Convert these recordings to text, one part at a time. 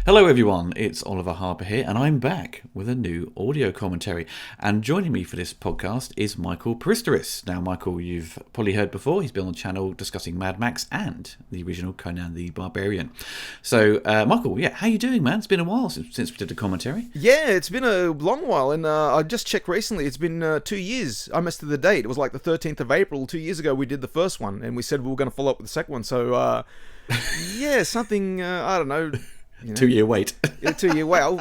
Hello everyone, it's Oliver Harper here, and I'm back with a new audio commentary. And joining me for this podcast is Michael Peristeris. Now, Michael, you've probably heard before. He's been on the channel discussing Mad Max and the original Conan the Barbarian. So, Michael, how you doing, man? It's been a while since we did the commentary. Yeah, it's been a long while, and I just checked recently. It's been 2 years. I missed the date. It was like the 13th of April. 2 years ago, we did the first one, and we said we were going to follow up with the second one. So, yeah, something, I don't know. 2 year wait. 2 year wait.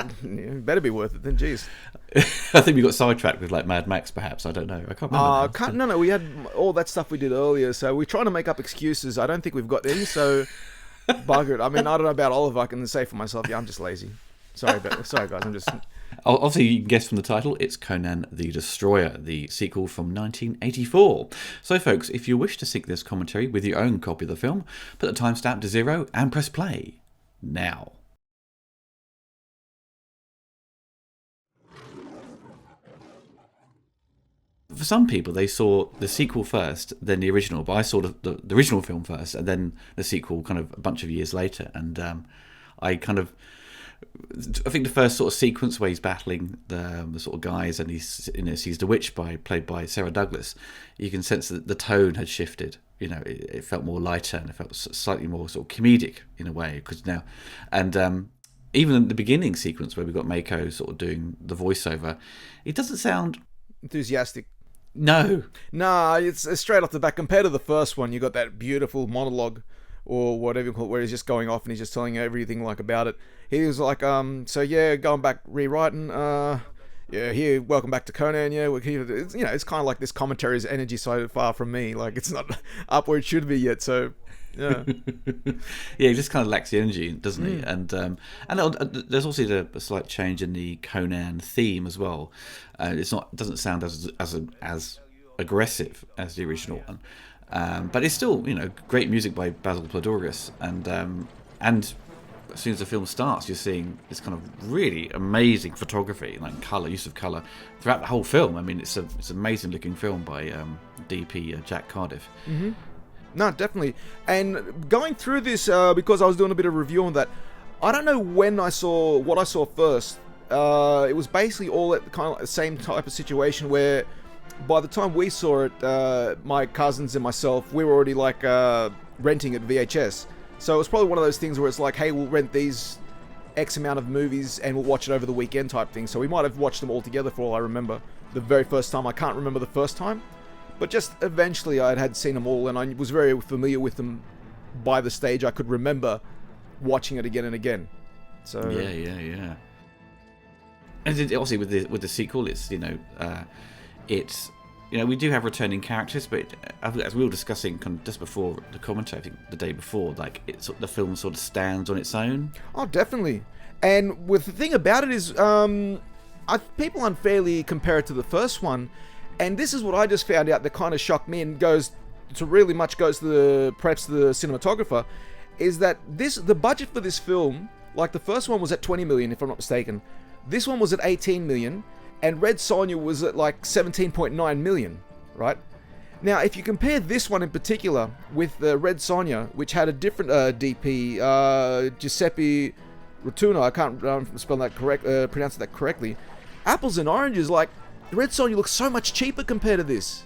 Better be worth it then, geez. I think we got sidetracked with like Mad Max, perhaps. I don't know. I can't remember. No, we had all that stuff we did earlier, so we're trying to make up excuses. I don't think we've got any, so bugger it. I mean, I don't know about Oliver. I can say for myself, I'm just lazy. Sorry, guys. I'm just... Obviously, you can guess from the title, it's Conan the Destroyer, the sequel from 1984. So, folks, if you wish to sync this commentary with your own copy of the film, put the timestamp to 0 and press play now. For some people, they saw the sequel first, then the original. But I saw the original film first, and then the sequel kind of a bunch of years later. And I think the first sort of sequence where he's battling the sort of guys, and he's sees the witch played by Sarah Douglas. You can sense that the tone had shifted. It felt more lighter, and it felt slightly more sort of comedic in a way. Because now, and even in the beginning sequence where we got Mako sort of doing the voiceover, it doesn't sound enthusiastic. No. Nah, it's straight off the back. Compared to the first one, you got that beautiful monologue, or whatever you call it, where he's just going off and he's just telling you everything like about it. He was like, going back rewriting, here, welcome back to Conan, we're here. It's kind of like this commentary's energy so far from me. Like, it's not up where it should be yet, so... Yeah, he just kind of lacks the energy, doesn't he? And there's also a slight change in the Conan theme as well. It doesn't sound as aggressive as the original one, but it's still great music by Basil Poledouris. And as soon as the film starts, you're seeing this kind of really amazing photography, like use of color throughout the whole film. I mean, it's an amazing looking film by DP Jack Cardiff. Mm-hmm. No, definitely. And going through this, because I was doing a bit of review on that, I don't know when I saw what I saw first. It was basically all at kind of like the same type of situation where by the time we saw it, my cousins and myself, we were already like renting at VHS. So it was probably one of those things where it's like, hey, we'll rent these X amount of movies and we'll watch it over the weekend type thing. So we might have watched them all together for all I remember. The very first time, I can't remember the first time. But just eventually I had seen them all, and I was very familiar with them by the stage I could remember watching it again and again. So yeah. And obviously with the sequel, it's we do have returning characters, but as we were discussing kind of just before the commentary, I think the day before, like the film sort of stands on its own. Oh, definitely. And the thing about it is, people unfairly compare it to the first one. And this is what I just found out that kind of shocked me and goes to the cinematographer, is that the budget for this film, like the first one was at 20 million, if I'm not mistaken. This one was at 18 million, and Red Sonja was at like 17.9 million, right? Now, if you compare this one in particular with the Red Sonja, which had a different DP, Giuseppe Rotuna, I can't pronounce that correctly. Apples and oranges, like, Red Sonja looks so much cheaper compared to this.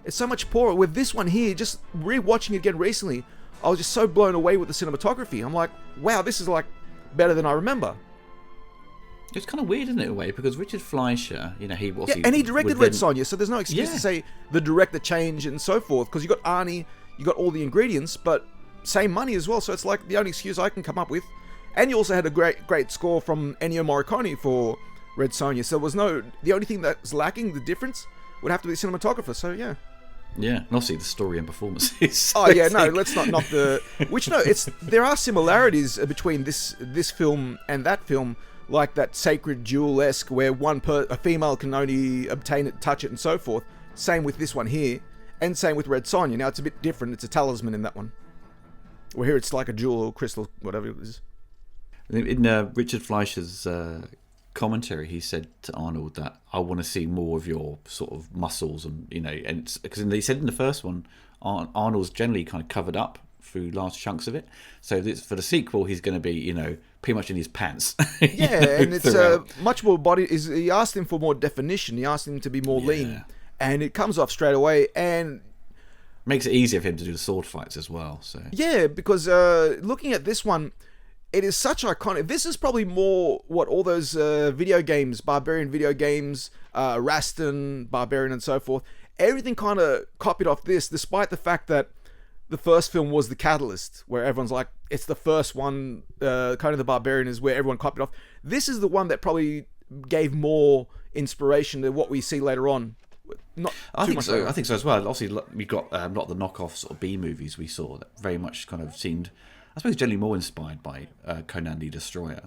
It's so much poorer. With this one here, just re-watching it again recently, I was just so blown away with the cinematography. I'm like, wow, this is like better than I remember. It's kind of weird, isn't it, in a way? Because Richard Fleischer, he and he directed Red Sonja, so there's no excuse to say the director changed and so forth. Because you got Arnie, you got all the ingredients, but same money as well. So it's like the only excuse I can come up with. And you also had a great score from Ennio Morricone for Red Sonja, so the only thing that's lacking, the difference, would have to be the cinematographer, so yeah. Yeah, and obviously the story and performances. Oh yeah, no, let's not knock there are similarities between this film and that film, like that sacred jewel-esque, where a female can only obtain it, touch it, and so forth. Same with this one here, and same with Red Sonja. Now it's a bit different, it's a talisman in that one. Well, here it's like a jewel or crystal, whatever it is. In Richard Fleischer's commentary, he said to Arnold that I want to see more of your sort of muscles, and and because he said in the first one, Arnold's generally kind of covered up through large chunks of it. So for the sequel, he's going to be, you know, pretty much in his pants. Yeah, and it's much more body. He asked him for more definition. He asked him to be more lean, and it comes off straight away. And makes it easier for him to do the sword fights as well. So yeah, because looking at this one, it is such iconic. This is probably more what all those video games, Barbarian video games, Raston, Barbarian, and so forth. Everything kind of copied off this, despite the fact that the first film was the catalyst, where everyone's like, it's the first one. Conan the Barbarian is where everyone copied off. This is the one that probably gave more inspiration to what we see later on. I think so as well. Obviously, we got a lot of the knockoff sort of B movies we saw that very much kind of seemed, I suppose, generally more inspired by Conan the Destroyer,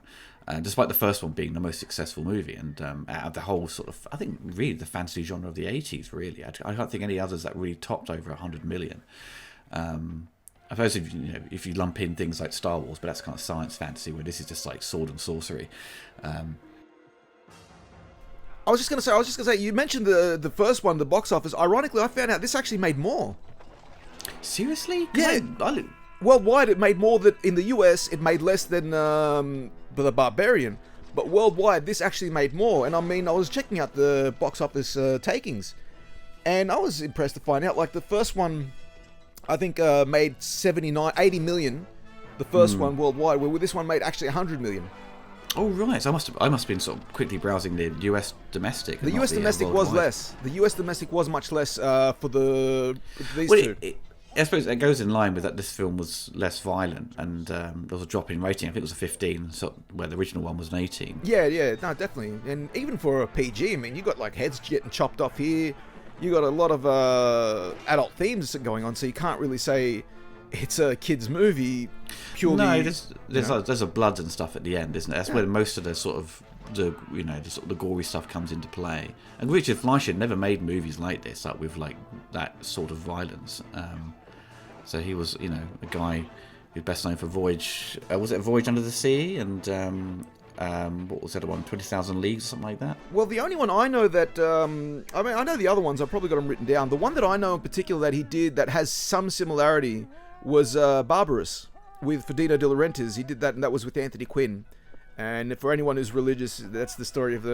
despite the first one being the most successful movie, and out of the whole sort of, I think, really the fantasy genre of the 80s, really. I can't think any others that really topped over 100 million. I suppose if you lump in things like Star Wars, but that's kind of science fantasy, where this is just like sword and sorcery. I was just gonna say, you mentioned the first one, the box office. Ironically, I found out this actually made more. Seriously? Yeah. Worldwide, it made more. That in the US, it made less than the Barbarian, but worldwide, this actually made more. And I mean, I was checking out the box office takings, and I was impressed to find out, like, the first one, I think, made 80 million. The first one worldwide, where this one made actually 100 million. Oh right, so I must have been sort of quickly browsing the US domestic. The US domestic was less. The US domestic was much less for these two. I suppose it goes in line with that. This film was less violent, and there was a drop in rating. I think it was a 15, so where the original one was an 18. Yeah, no, definitely. And even for a PG, I mean, you got like heads getting chopped off here. You got a lot of adult themes going on, so you can't really say it's a kids' movie purely. No, there's a blood and stuff at the end, isn't it? That's where most of the sort of the gory stuff comes into play. And Richard Fleischer never made movies like this, like with like that sort of violence. So he was, a guy who's best known for Voyage. Was it Voyage Under the Sea? And what was the other one? 20,000 Leagues, or something like that. Well, the only one I know that I know the other ones. I've probably got them written down. The one that I know in particular that he did that has some similarity was Barbarous with Ferdinand de Laurentiis. He did that, and that was with Anthony Quinn. And for anyone who's religious, that's the story of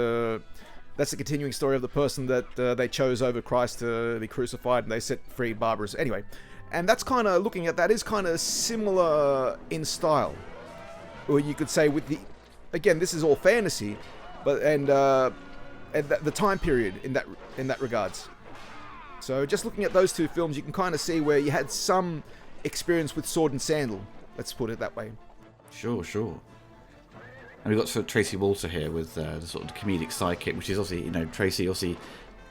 that's the continuing story of the person that they chose over Christ to be crucified, and they set free Barbarous. Anyway, and that's kind of, looking at that, is kind of similar in style, or you could say with the, again, this is all fantasy, but and the time period in that regards. So just looking at those two films, you can kind of see where you had some experience with sword and sandal. Let's put it that way. Sure. And we've got sort of Tracy Walter here with the sort of comedic sidekick, which is obviously, Tracy obviously.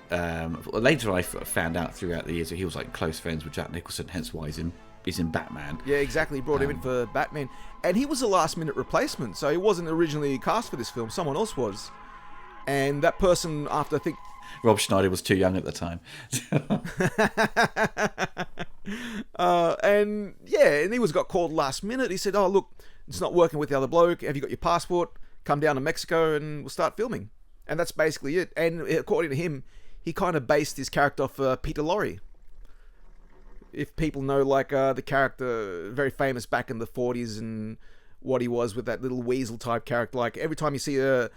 Later I found out throughout the years that he was like close friends with Jack Nicholson, hence why he's in Batman. Yeah, exactly. He brought him in for Batman, and he was a last-minute replacement, so he wasn't originally cast for this film. Someone else was, and that person, after I think Rob Schneider was too young at the time. And he got called last minute. He said, "Oh, look, it's not working with the other bloke. Have you got your passport? Come down to Mexico and we'll start filming." And that's basically it. And according to him, he kind of based his character off Peter Lorre. If people know, like, the character, very famous back in the 40s, and what he was with that little weasel type character. Like, every time you see a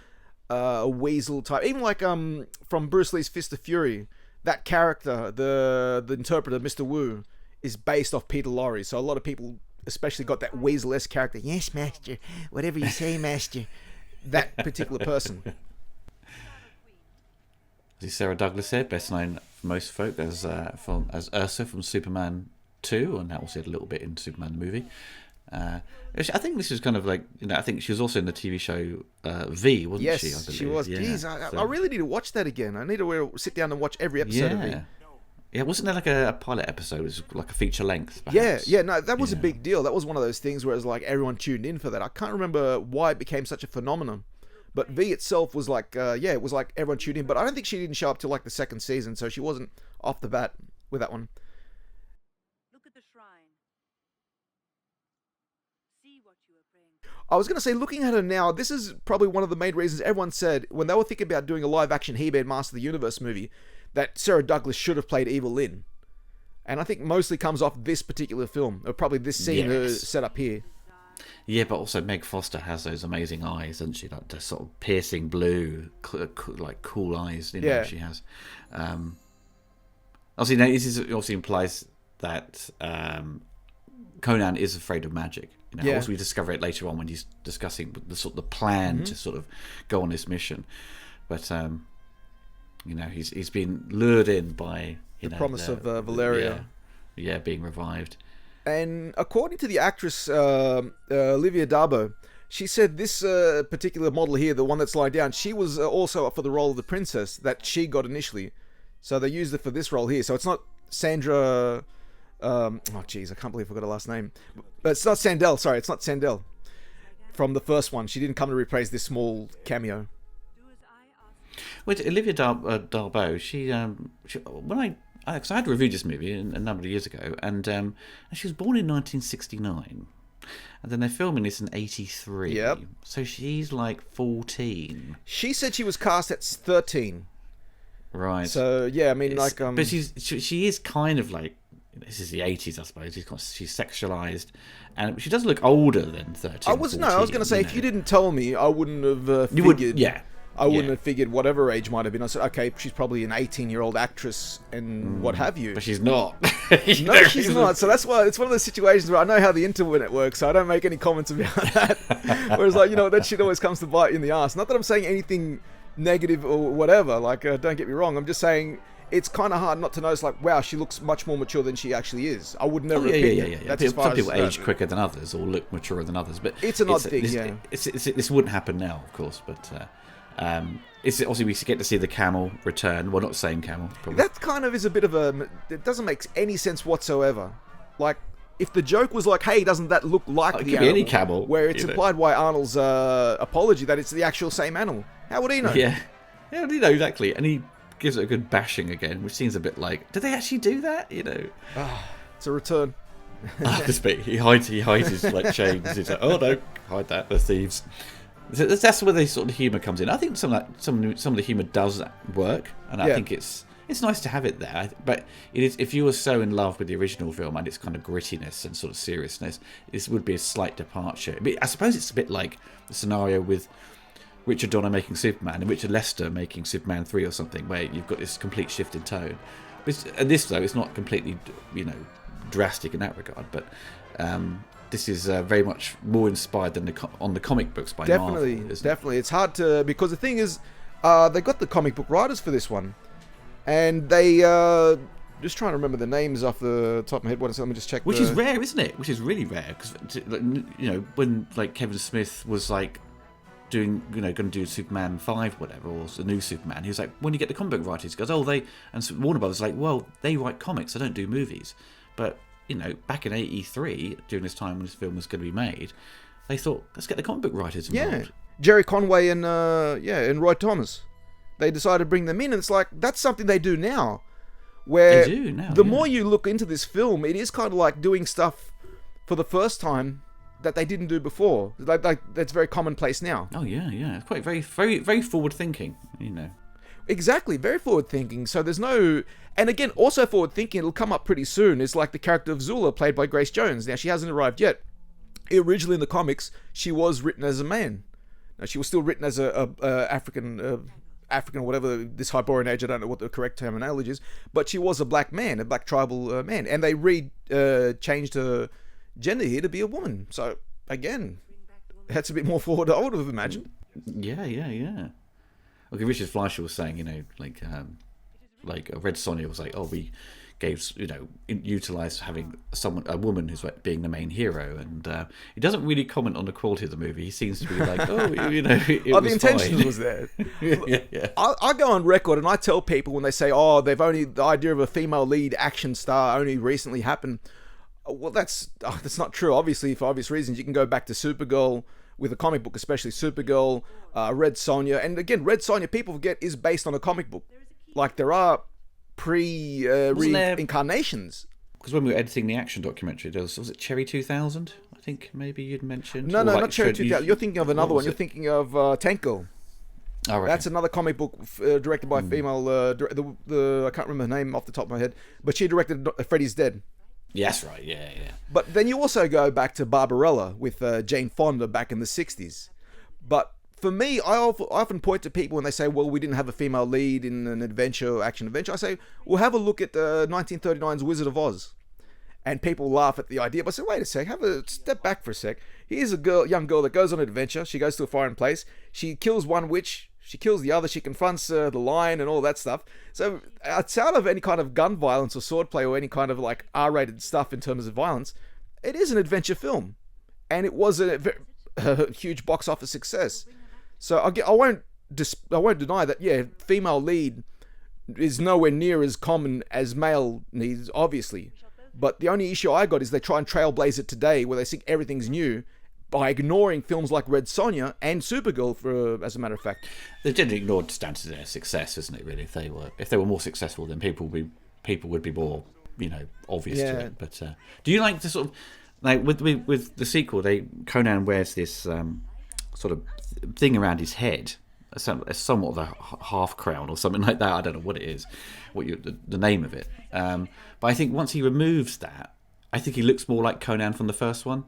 weasel type, even like from Bruce Lee's Fist of Fury, that character, the interpreter, Mr. Wu, is based off Peter Lorre. So a lot of people especially got that weasel-esque character. Yes, master. Whatever you say, master. That particular person. Sarah Douglas here, best known for most folk as Ursa from Superman 2, and also had a little bit in Superman the movie. I think this is kind of like, I think she was also in the TV show V, wasn't she? Yes, she was. Yeah. Jeez, I really need to watch that again. I need to sit down and watch every episode of V. Yeah, wasn't there like a pilot episode? It was like a feature length, perhaps? Yeah, no, that was a big deal. That was one of those things where it was like everyone tuned in for that. I can't remember why it became such a phenomenon. But V itself was like, it was like everyone tuned in. But I don't think she didn't show up till like the second season, so she wasn't off the bat with that one. Look at the shrine. See what you are praying. I was going to say, looking at her now, this is probably one of the main reasons everyone said, when they were thinking about doing a live-action He-Man Master of the Universe movie, that Sarah Douglas should have played Evil Lynn. And I think mostly comes off this particular film, or probably this scene set up here. Yeah, but also Meg Foster has those amazing eyes, doesn't she? Like the sort of piercing blue, like cool eyes. You know, she has. Obviously, now, this obviously implies that Conan is afraid of magic. You know, also we discover it later on when he's discussing the plan to sort of go on this mission. But you know, he's been lured in by the promise of Valeria. Yeah, being revived. And according to the actress Olivia Darbo, she said this particular model here, the one that's lying down, she was also up for the role of the princess that she got initially. So they used it for this role here. So it's not Sandra... oh, jeez, I can't believe I forgot her last name. But it's not Sandel, sorry, it's not Sandel. From the first one. She didn't come to reprise this small cameo. Wait, Olivia Darbo, she when because I had reviewed this movie a number of years ago, and she was born in 1969, and then they're filming this in 83. Yep. So she's like 14. She said she was cast at 13. Right. So yeah, I mean, like, but she is kind of like, this is the 80s, I suppose. She's sexualized, and she does look older than 13. I was going to say, if you didn't tell me, I wouldn't have figured. I wouldn't have figured whatever age might have been. I said, okay, she's probably an 18-year-old actress and what have you. But she's not. No, she's not. So that's why it's one of those situations where I know how the internet works, so I don't make any comments about that. Whereas, like, you know, that shit always comes to bite you in the ass. Not that I'm saying anything negative or whatever. Like, don't get me wrong. I'm just saying it's kind of hard not to notice, like, wow, she looks much more mature than she actually is. I would never have picked it. That's some people age quicker than others or look maturer than others. But it's an odd thing, This wouldn't happen now, of course, but... it's obviously we get to see the camel return. Well, not the same camel, probably. That kind of is a bit of a... It doesn't make any sense whatsoever. Like, if the joke was like, hey, doesn't that look like the animal? Any camel. Where it's implied by Arnold's apology that it's the actual same animal. How would he know? Yeah, how would he know exactly? And he gives it a good bashing again, which seems a bit like, did they actually do that? You know, it's a return. This bit, he hides his like chains. He's like, oh no, hide that, they're thieves. That's where the sort of humour comes in. I think some of the humour does work, and I think it's nice to have it there. But it is, if you were so in love with the original film and its kind of grittiness and sort of seriousness, this would be a slight departure. But I suppose it's a bit like the scenario with Richard Donner making Superman and Richard Lester making Superman 3 or something, where you've got this complete shift in tone. And this, though, is not completely, drastic in that regard, but... this is very much more inspired than on the comic books by Marvel. Definitely. It's hard to... Because the thing is, they got the comic book writers for this one. And they... just trying to remember the names off the top of my head. Let me just check. Which is rare, isn't it? Which is really rare. Because, when like Kevin Smith was like doing, going to do Superman 5, whatever, or the new Superman, he was like, when you get the comic book writers, he goes, and Warner Brothers like, well, they write comics, they don't do movies. But... back in 83, during this time when this film was going to be made, they thought, let's get the comic book writers involved. Yeah, Jerry Conway and Roy Thomas. They decided to bring them in, and it's like, that's something they do now. Where they do now, the more you look into this film, it is kind of like doing stuff for the first time that they didn't do before. Like that's very commonplace now. Oh, yeah. It's quite very, very, very forward-thinking, Exactly, very forward-thinking. So there's no... And again, also forward-thinking, it'll come up pretty soon. It's like the character of Zula, played by Grace Jones. Now, she hasn't arrived yet. Originally in the comics, she was written as a man. Now, she was still written as a African, whatever, this Hyborian age, I don't know what the correct terminology is, but she was a black man, a black tribal man. And they changed her gender here to be a woman. So, again, that's a bit more forward, I would have imagined. Yeah. Okay, Richard Fleischer was saying, like Red Sonja was like, we gave, utilised having a woman who's like being the main hero, and he doesn't really comment on the quality of the movie. He seems to be like, the intention was there. yeah. I go on record and I tell people when they say, the idea of a female lead action star only recently happened. Well, that's not true. Obviously, for obvious reasons, you can go back to Supergirl. With a comic book, especially Supergirl, Red Sonja. And again, Red Sonja, people forget, is based on a comic book. Like, there are reincarnations. Because when we were editing the action documentary, was it Cherry 2000? I think maybe you'd mentioned. No, not Cherry 2000. You're thinking of another one. You're thinking of Tank Girl. Oh, okay. That's another comic book directed by a female. I can't remember her name off the top of my head, but she directed Freddy's Dead. Yes, right. Yeah, yeah. But then you also go back to Barbarella with Jane Fonda back in the 60s. But for me, I often point to people when they say, well, we didn't have a female lead in an adventure, action adventure. I say, well, have a look at 1939's Wizard of Oz. And people laugh at the idea, but I say, wait a sec, have a step back for a sec. Here's a young girl that goes on an adventure. She goes to a foreign place. She kills one witch. She kills the other. She confronts the lion and all that stuff. So outside of any kind of gun violence or swordplay or any kind of like R-rated stuff in terms of violence, it is an adventure film. And it was a huge box office success. So I won't deny that, yeah, female lead is nowhere near as common as male needs, obviously. But the only issue I got is they try and trailblaze it today, where they think everything's new, by ignoring films like Red Sonja and Supergirl, as a matter of fact. They generally ignored down to their success, isn't it? Really, if they were more successful, then people would be more, obvious to it. But do you like the sort of like with the sequel? Conan wears this sort of thing around his head, somewhat of a half crown or something like that. I don't know what it is, the name of it. But I think once he removes that, I think he looks more like Conan from the first one,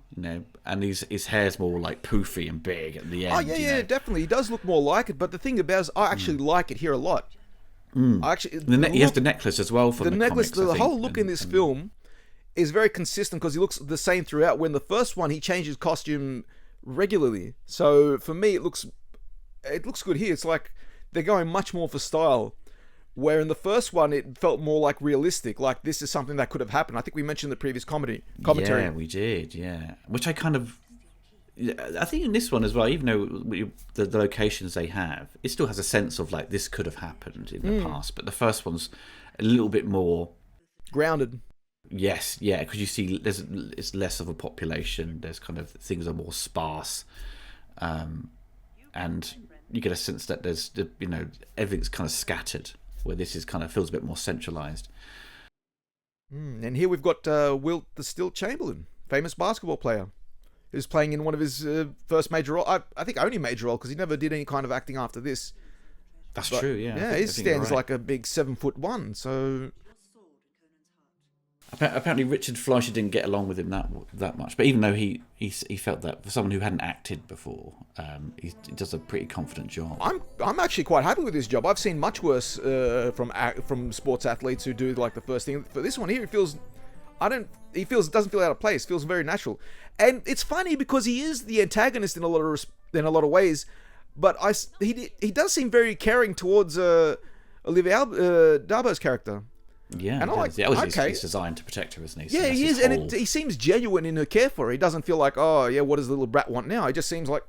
and his hair's more like poofy and big at the end. Oh yeah, definitely. He does look more like it. But the thing about it is, I actually like it here a lot. He has the necklace as well from the necklace. Comics, the whole look in this film is very consistent because he looks the same throughout. When the first one, he changes costume regularly. So for me, it looks good here. It's like they're going much more for style. Where in the first one, it felt more like realistic. Like this is something that could have happened. I think we mentioned the previous commentary. Yeah, we did. Yeah, which I kind of. I think in this one as well, even though the locations they have, it still has a sense of like this could have happened in the past. But the first one's a little bit more grounded. Yes, yeah, because you see, it's less of a population. There's kind of things are more sparse, and you get a sense that there's everything's kind of scattered. Where this is kind of feels a bit more centralized. And here we've got Wilt Chamberlain, famous basketball player, who's playing in one of his first major role. I think only major role because he never did any kind of acting after this. That's true. Yeah. Yeah, he stands like a big 7'1". So apparently Richard Fleischer didn't get along with him that much. But even though he felt that for someone who hadn't acted before, he does a pretty confident job. I'm actually quite happy with his job. I've seen much worse from sports athletes who do like the first thing. For this one here, doesn't feel out of place. Feels very natural, and it's funny because he is the antagonist in a lot of ways, but he does seem very caring towards Olivia Darbo's character. Yeah, and I'm like, he's designed to protect her, isn't he? Yeah, he is, and he seems genuine in her care for her. He doesn't feel like, oh yeah, what does the little brat want now? He just seems like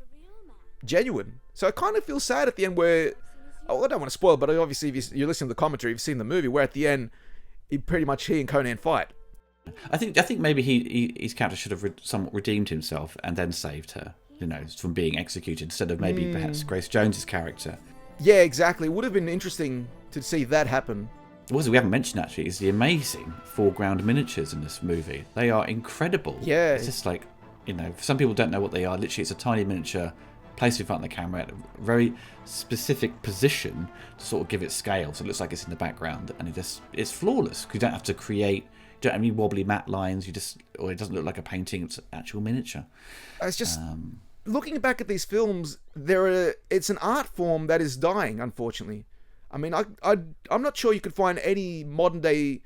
genuine. So I kind of feel sad at the end where, I don't want to spoil, but obviously if you're listening to the commentary, you've seen the movie, where at the end, he and Conan fight. I think maybe his character should have somewhat redeemed himself and then saved her, from being executed, instead of maybe perhaps Grace Jones's character. Yeah, exactly. It would have been interesting to see that happen. What we haven't mentioned actually is the amazing foreground miniatures in this movie. They are incredible. Yeah. It's just like, some people don't know what they are. Literally, it's a tiny miniature placed in front of the camera at a very specific position to sort of give it scale. So it looks like it's in the background, and it's flawless. You don't have to create, you don't have any wobbly matte lines. Or it doesn't look like a painting. It's an actual miniature. It's just looking back at these films, it's an art form that is dying, unfortunately. I mean, I'm not sure you could find any modern day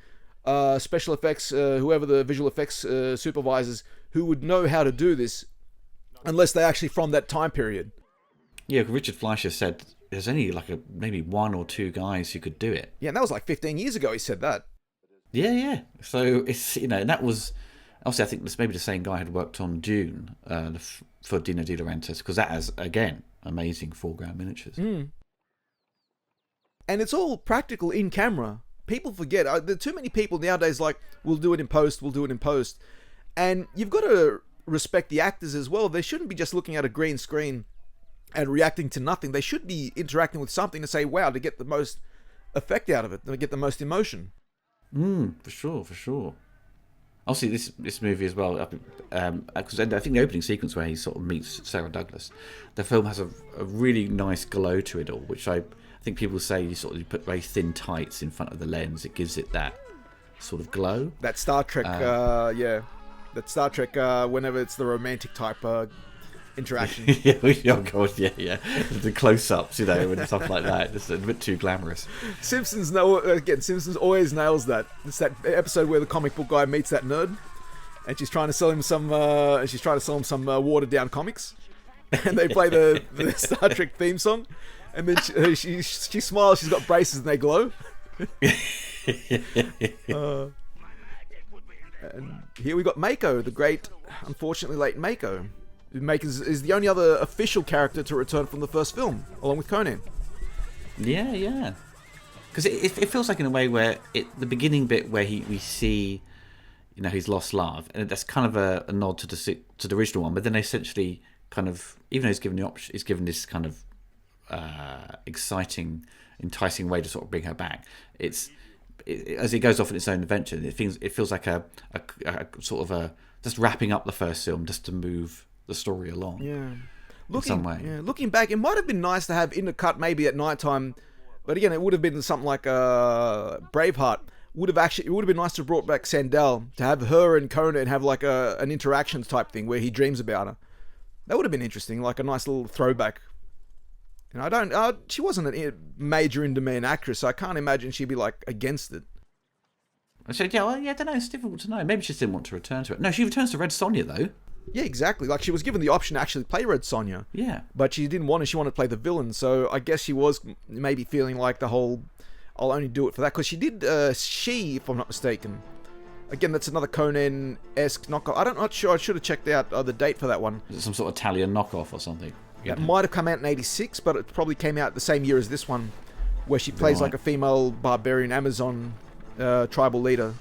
special effects, whoever the visual effects supervisors, who would know how to do this, unless they're actually from that time period. Yeah, Richard Fleischer said there's only maybe one or two guys who could do it. Yeah, and that was like 15 years ago he said that. Yeah. So it's, and that was, obviously I think this maybe the same guy had worked on Dune for Dino De Laurentiis, because that has, again, amazing foreground miniatures. And it's all practical in camera. People forget. There are too many people nowadays like, we'll do it in post. And you've got to respect the actors as well. They shouldn't be just looking at a green screen and reacting to nothing. They should be interacting with something to say, wow, to get the most effect out of it, to get the most emotion. For sure. Obviously, this movie as well, because I think the opening sequence where he sort of meets Sarah Douglas, the film has a really nice glow to it all, which I think people say you put very thin tights in front of the lens, it gives it that sort of glow. That Star Trek, that Star Trek, whenever it's the romantic type interaction. Oh god, yeah. The close-ups, and stuff like that. It's a bit too glamorous. Simpsons always nails that. It's that episode where the comic book guy meets that nerd, and she's trying to sell him some watered down comics, and they play the Star Trek theme song, and then she smiles. She's got braces and they glow. And here we got Mako, the great, unfortunately late Mako. Mako is the only other official character to return from the first film, along with Conan. Yeah. Because it feels like in a way where the beginning bit where we see, his lost love, and that's kind of a nod to the original one, but then essentially kind of, even though he's given the option, he's given this kind of exciting, enticing way to sort of bring her back. As it goes off on its own adventure, it feels like a sort of just wrapping up the first film just to move the story along. Yeah. In some way. Yeah, looking back, it might have been nice to have in the cut maybe at night time, but again, it would have been something like Braveheart. It would have been nice to have brought back Sandel, to have her and Conan have like an interactions type thing where he dreams about her. That would have been interesting, like a nice little throwback. She wasn't a major in-demand actress, so I can't imagine she'd be like against it. So I don't know. It's difficult to know. Maybe she just didn't want to return to it. No, she returns to Red Sonja though. Yeah, exactly. Like she was given the option to actually play Red Sonja. Yeah. But she didn't want to. She wanted to play the villain. So I guess she was maybe feeling like the whole, I'll only do it for that. Because she did, if I'm not mistaken. Again, that's another Conan-esque knockoff. I'm not sure. I should have checked out the date for that one. Is it some sort of Italian knockoff or something? It might have come out in 86, but it probably came out the same year as this one, where she plays like a female barbarian Amazon tribal leader.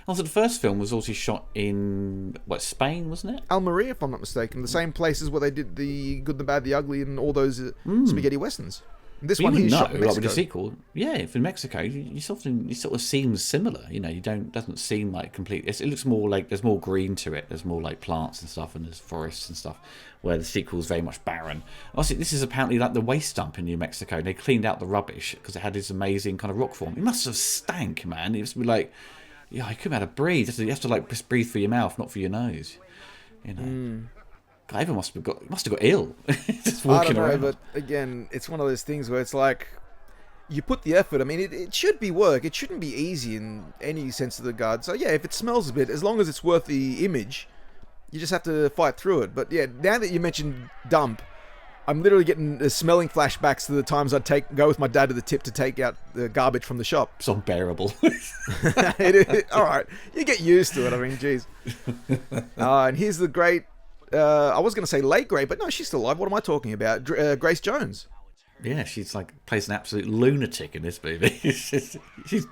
Also, the first film was also shot in, Spain, wasn't it? Almeria, if I'm not mistaken. The same places where they did The Good, the Bad, the Ugly, and all those spaghetti westerns. And this one he's shot in Mexico. With the sequel, if in Mexico, you sort of seems similar. Doesn't seem like complete. It looks more like there's more green to it. There's more like plants and stuff, and there's forests and stuff. Where the sequel is very much barren. Also, this is apparently like the waste dump in New Mexico. They cleaned out the rubbish because it had this amazing kind of rock form. It must have stank, man. It must be like, I couldn't be able to breathe. You have to like just breathe through your mouth, not through your nose. God, everyone must have got ill just walking around. But again, it's one of those things where it's like you put the effort. I mean, it should be work. It shouldn't be easy in any sense of the regard. So yeah, if it smells a bit, as long as it's worth the image, you just have to fight through it. But yeah, now that you mentioned dump, I'm literally getting smelling flashbacks to the times I'd go with my dad to the tip to take out the garbage from the shop. It's unbearable. All right, you get used to it. I mean, geez. And here's the great, I was going to say late great, but no, she's still alive. What am I talking about? Grace Jones. Yeah, she's like plays an absolute lunatic in this movie. She's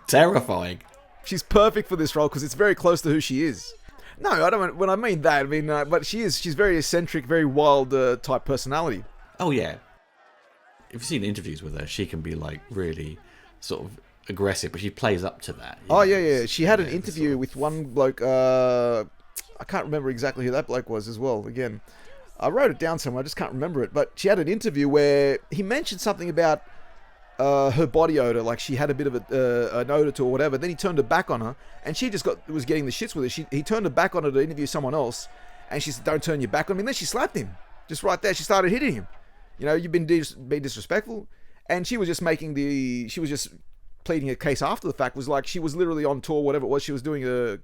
terrifying. She's perfect for this role because it's very close to who she is. No, I don't. When I mean that, I mean, but she's very eccentric, very wild type personality. Oh yeah. If you've seen interviews with her, she can be like really sort of aggressive, but she plays up to that. Yeah. She had an interview with one bloke. I can't remember exactly who that bloke was as well. Again, I wrote it down somewhere. I just can't remember it. But she had an interview where he mentioned something about her body odor, like she had a bit of an odor to her or whatever. Then he turned her back on her, and she just was getting the shits with her. He turned her back on her to interview someone else, and she said, "Don't turn your back on me." And then she slapped him, just right there. She started hitting him. You've been being disrespectful, and she was just pleading a case after the fact. Was like she was literally on tour, whatever it was. She was doing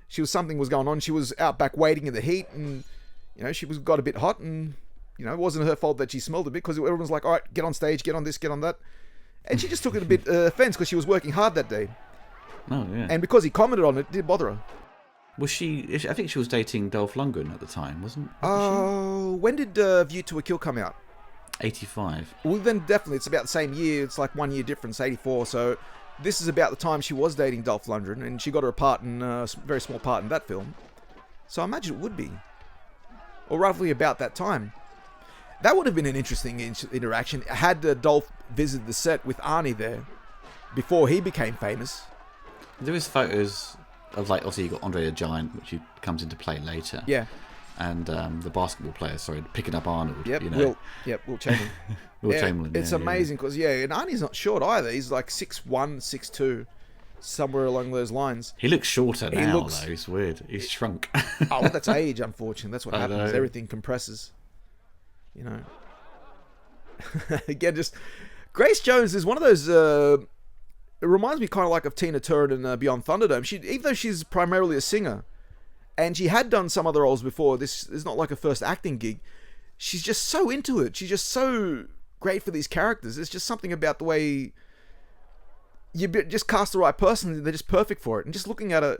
something was going on. She was out back waiting in the heat, and she got a bit hot, and it wasn't her fault that she smelled a bit because everyone's like, "All right, get on stage, get on this, get on that." And she just took it a bit offense because she was working hard that day. Oh, yeah. And because he commented on it, it did bother her. Was she... I think she was dating Dolph Lundgren at the time, wasn't when did View to a Kill come out? 85. Well, then definitely. It's about the same year. It's like 1 year difference, 84. So this is about the time she was dating Dolph Lundgren, and she got her a very small part in that film. So I imagine it would be. Or roughly about that time. That would have been an interesting interaction. Had Dolph visited the set with Arnie there before he became famous. There is photos like also you got Andre the Giant, which comes into play later. Yeah. And the basketball player, picking up Arnold. Yep. You know? Wilt Chamberlain. Wilt Chamberlain. It's amazing because and Arnie's not short either. He's like 6'1", 6'2", somewhere along those lines. He looks shorter now, though. It's weird. He's shrunk. Oh, well, that's age, unfortunately. That's what happens. Everything compresses. You know. Again, just Grace Jones is one of those. It reminds me kind of like of Tina Turner in Beyond Thunderdome. Even though she's primarily a singer, and she had done some other roles before, this is not like her first acting gig. She's just so into it. She's just so great for these characters. There's just something about the way you just cast the right person, and they're just perfect for it. And just looking at her,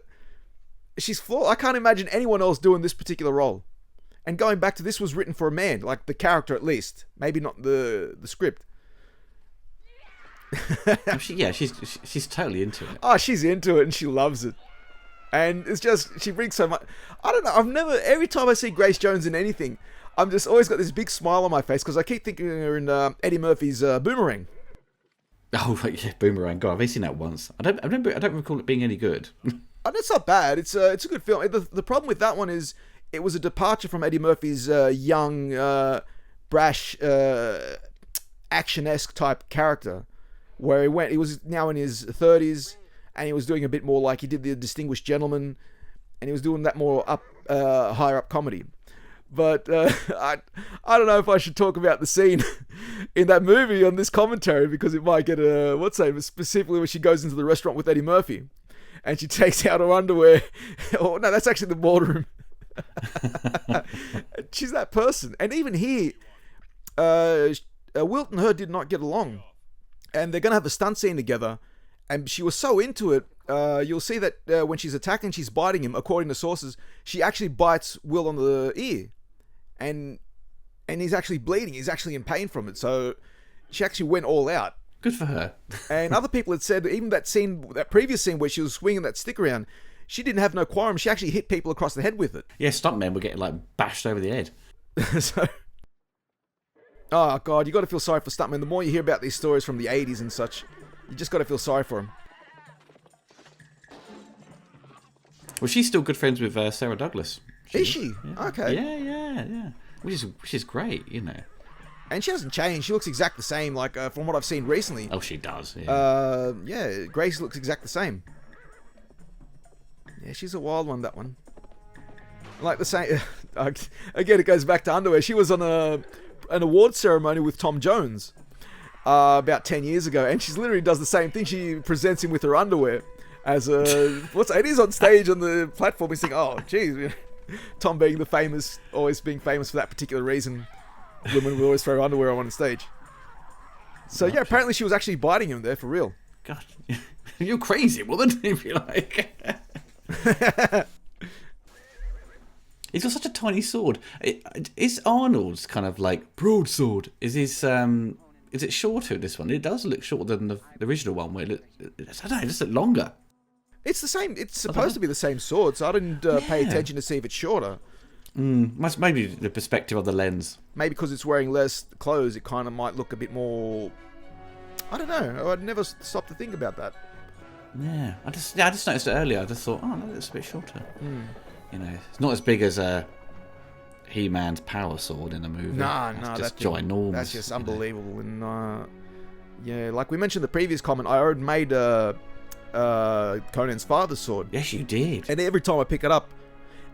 she's flawed. I can't imagine anyone else doing this particular role. And going back to this was written for a man, like the character at least, maybe not the script. She's totally into it. Oh, she's into it and she loves it. And it's just, she brings so much. I don't know, every time I see Grace Jones in anything, I'm just always got this big smile on my face because I keep thinking of her in Eddie Murphy's Boomerang. Oh, yeah, Boomerang. God, I've only seen that once. I don't recall it being any good. Oh, that's not bad. It's a good film. The problem with that one is it was a departure from Eddie Murphy's young, brash, action-esque type character, where he was now in his 30s, and he was doing a bit more like he did The Distinguished Gentleman, and he was doing that more higher up comedy. But I don't know if I should talk about the scene in that movie on this commentary, because it might get specifically when she goes into the restaurant with Eddie Murphy and she takes out her underwear. Oh no, that's actually the ballroom. She's that person. And even here, Wilt and her did not get along, and they're gonna have a stunt scene together, and she was so into it. You'll see that when she's attacking, she's biting him. According to sources, she actually bites Will on the ear, and he's actually bleeding. He's actually in pain from it. So she actually went all out. Good for her. And other people had said even that previous scene where she was swinging that stick around, she didn't have no quorum. She actually hit people across the head with it. Yeah, stuntmen were getting like bashed over the head. Oh god, you got to feel sorry for stuntmen. The more you hear about these stories from the 80s and such, you just got to feel sorry for them. Well, she's still good friends with Sarah Douglas. Is she? Yeah. Okay. Yeah. Which is great, you know. And she hasn't changed. She looks exactly the same, like from what I've seen recently. Oh, she does. Yeah. Grace looks exactly the same. Yeah, she's a wild one. That one. Like the same. Again, it goes back to underwear. She was on an award ceremony with Tom Jones about 10 years ago, and she literally does the same thing. She presents him with her underwear as it is on stage on the platform. He's thinking, oh, geez, Tom being always being famous for that particular reason. Women will always throw underwear on stage. So yeah, apparently she was actually biting him there for real. God, you're crazy, woman. If you like. He's got such a tiny sword. Is Arnold's kind of like broadsword? Is it shorter in this one? It does look shorter than the original one, where it just look longer. It's the same. It's supposed to be the same sword, so I didn't pay attention to see if it's shorter. Maybe the perspective of the lens. Maybe because it's wearing less clothes, it kind of might look a bit more. I don't know. I'd never stopped to think about that. Yeah, I just noticed it earlier. I just thought, oh no, it's a bit shorter. You know, it's not as big as He-Man's power sword in the movie. No, that's just ginormous. That's just unbelievable. And yeah, like we mentioned in the previous comment, I already made Conan's father's sword. Yes, you did. And every time I pick it up,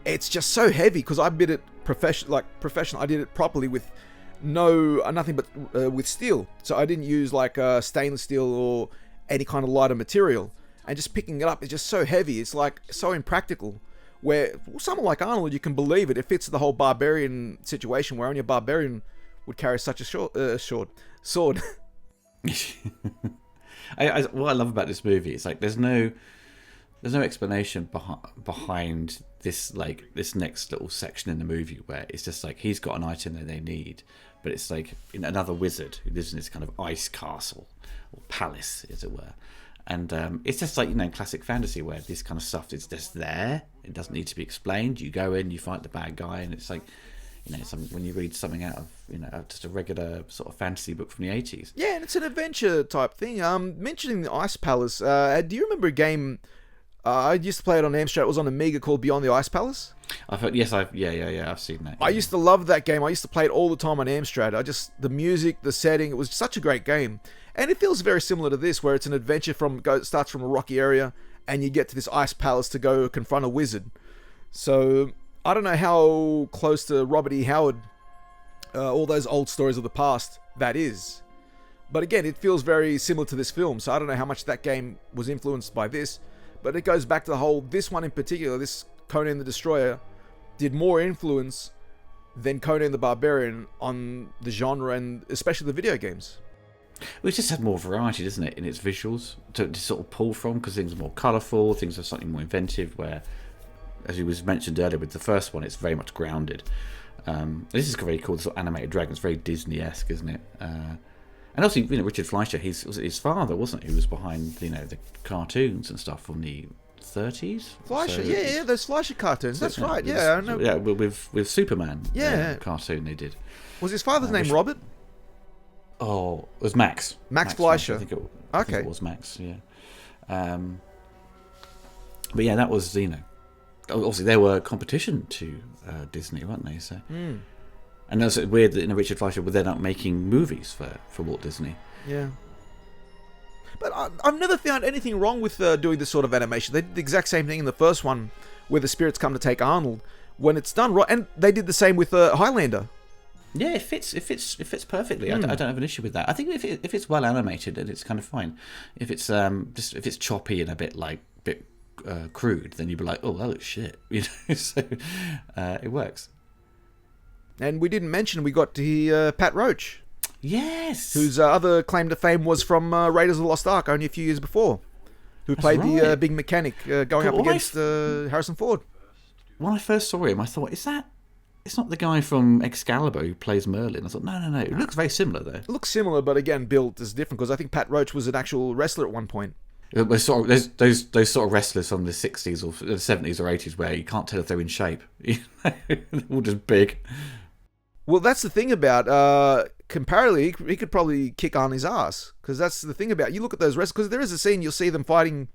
it's just so heavy because I did it professional. I did it properly with nothing but with steel. So I didn't use like stainless steel or any kind of lighter material. And just picking it up is just so heavy. It's like so impractical. Where someone like Arnold, you can believe it. It fits the whole barbarian situation where only a barbarian would carry such a short sword. What I love about this movie is like there's no explanation behind this next little section in the movie where it's just like he's got an item that they need, but it's like another wizard who lives in this kind of ice castle or palace, as it were. And it's just like, classic fantasy where this kind of stuff is just there. It doesn't need to be explained. You go in, you fight the bad guy, and it's like, when you read something out of, just a regular sort of fantasy book from the 80s. Yeah, and it's an adventure type thing. Mentioning the Ice Palace, do you remember a game I used to play it on Amstrad. It was on Amiga called Beyond the Ice Palace. I've heard, yes, I've seen that. I used to love that game. I used to play it all the time on Amstrad. The music, the setting, it was such a great game. And it feels very similar to this, where it's an adventure starts from a rocky area, and you get to this ice palace to go confront a wizard. So, I don't know how close to Robert E. Howard, all those old stories of the past, that is. But again, it feels very similar to this film, so I don't know how much that game was influenced by this. But it goes back to this one in particular, this Conan the Destroyer, did more influence than Conan the Barbarian on the genre and especially the video games. Well, it just had more variety, doesn't it, in its visuals to sort of pull from, because things are more colourful, things are slightly more inventive, where, as you was mentioned earlier with the first one, it's very much grounded. This is very cool, the sort of animated dragon. It's very Disney-esque, isn't it? And also, Richard Fleischer, his father, wasn't it, who was behind, the cartoons and stuff from the 30s? Fleischer, so, those Fleischer cartoons. That's right, yeah. I know. Yeah, with Superman cartoon they did. Was his father's name Robert? Oh, it was Max. Max Fleischer. I think it was Max, yeah. But yeah, that was, obviously they were competition to Disney, weren't they? So. And it's weird that Richard Fleischer would then up making movies for Walt Disney. Yeah. But I've never found anything wrong with doing this sort of animation. They did the exact same thing in the first one, where the spirits come to take Arnold. When it's done right, and they did the same with Highlander. Yeah, it fits perfectly. I don't have an issue with that. I think if it's well animated, then it's kind of fine. If it's if it's choppy and a bit crude, then you'd be like, oh, that looks shit. So it works. And we didn't mention we got to hear Pat Roach. Yes. Whose other claim to fame was from Raiders of the Lost Ark only a few years before. Who played the big mechanic going up against Harrison Ford. When I first saw him, I thought, it's not the guy from Excalibur who plays Merlin. I thought, no. It looks very similar, though. It looks similar, but again, built is different, because I think Pat Roach was an actual wrestler at one point. There's those sort of wrestlers from the 60s or the 70s or 80s where you can't tell if they're in shape. They're all just big. Well, that's the thing about, comparatively, he could probably kick Arnie's ass. Because that's the thing about, you look at those wrestlers, because there is a scene, you'll see them fighting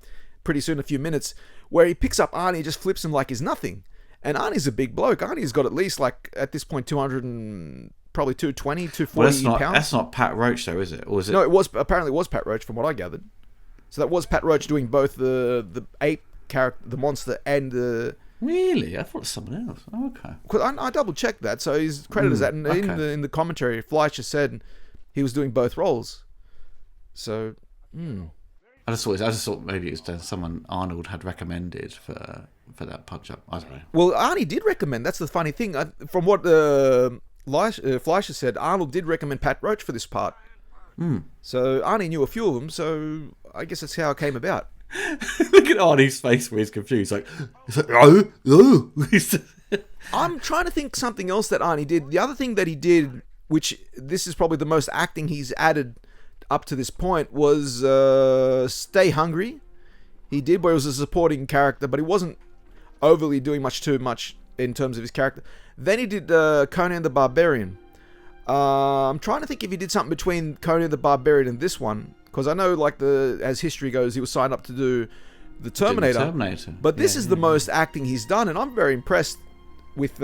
pretty soon, a few minutes, where he picks up Arnie and just flips him like he's nothing. And Arnie's a big bloke. Arnie's got at least, at this point, 200 and probably 220, 240 pounds. That's not Pat Roach, though, is it? Or is it? No, apparently it was Pat Roach, from what I gathered. So that was Pat Roach doing both the ape character, the monster, and the... Really? I thought it was someone else. Oh, okay. Because I double-checked that, so he's credited as that. And in the commentary, Fleischer said he was doing both roles. So, I just thought maybe it was someone Arnold had recommended for that punch-up. I don't know. Well, Arnie did recommend. That's the funny thing. From what Fleischer said, Arnold did recommend Pat Roach for this part. So Arnie knew a few of them, so I guess that's how it came about. Look at Arnie's face where he's confused. Oh. I'm trying to think something else that Arnie did. The other thing that he did, which this is probably the most acting he's added up to this point, was Stay Hungry. He did, where he was a supporting character, but he wasn't overly doing too much in terms of his character. Then he did Conan the Barbarian. I'm trying to think if he did something between Conan the Barbarian and this one, because I know, as history goes, he was signed up to do the Terminator. But this is the most acting he's done, and I'm very impressed with.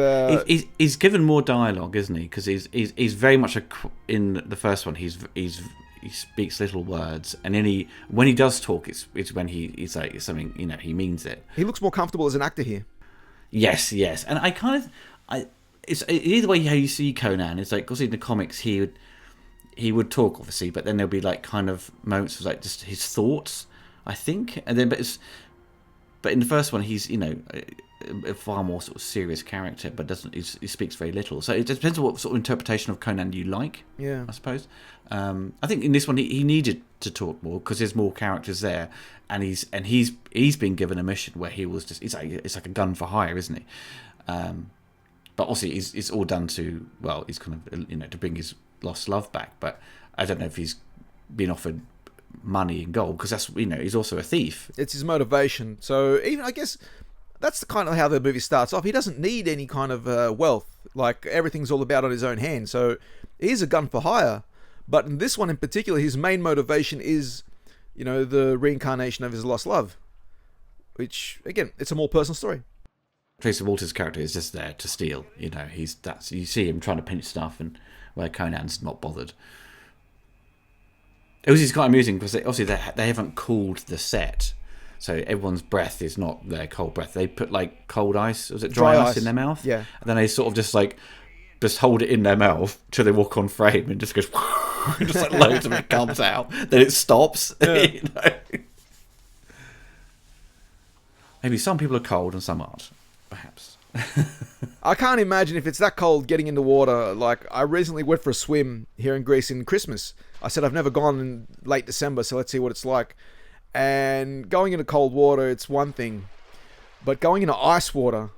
He's given more dialogue, isn't he? Because he's very much in the first one. He speaks little words, and when he does talk, it's when he's like something, he means it. He looks more comfortable as an actor here. Yes, and it's either way how you see Conan. It's like, because in the comics he would talk, obviously, but then there'll be kind of moments of just his thoughts, I think, and then but in the first one he's a far more sort of serious character, but he speaks very little. So it depends on what sort of interpretation of Conan you like. Yeah, I suppose. I think in this one he needed to talk more because there's more characters there, and he's been given a mission where he was it's like a gun for hire, isn't he? But also it's all done to, he's kind of to bring his lost love back. But I don't know if he's been offered money and gold, because that's he's also a thief. It's his motivation. So even I guess that's the kind of how the movie starts off. He doesn't need any kind of wealth. Everything's all about on his own hand. So he's a gun for hire. But in this one in particular, his main motivation is, the reincarnation of his lost love. which again, it's a more personal story. Tracy Walter's character is just there to steal. You know, you see him trying to pinch stuff, and where Conan's not bothered. It was quite amusing because obviously they haven't cooled the set, so everyone's breath is not their cold breath. They put like cold ice, was it dry ice in their mouth? Yeah. And then they sort of just hold it in their mouth till they walk on frame and just goes, just like loads of it comes out. Then it stops. Yeah. You know? Maybe some people are cold and some aren't, perhaps. I can't imagine if it's that cold getting into water. Like, I recently went for a swim here in Greece in Christmas. I said I've never gone in late December, so let's see what it's like. And going into cold water, it's one thing. But going into ice water,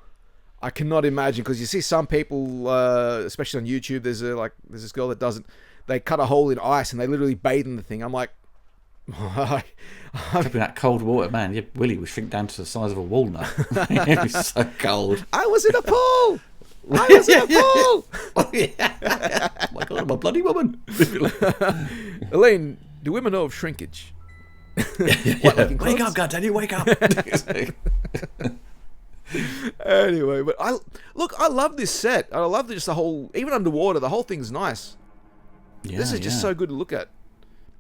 I cannot imagine. Because you see some people, especially on YouTube, there's this girl that does it. They cut a hole in ice and they literally bathe in the thing. I'm like... Dripping that cold water, man. Yeah, Willie would shrink down to the size of a walnut. It was so cold. I was in a pool! I was in a pool! Oh, yeah. Oh my God, I'm a bloody woman. Elaine, do women know of shrinkage? Wake up, goddamn, wake up. Anyway, but I love this set. I love just the whole, even underwater, the whole thing's nice. Yeah, This is just so good to look at.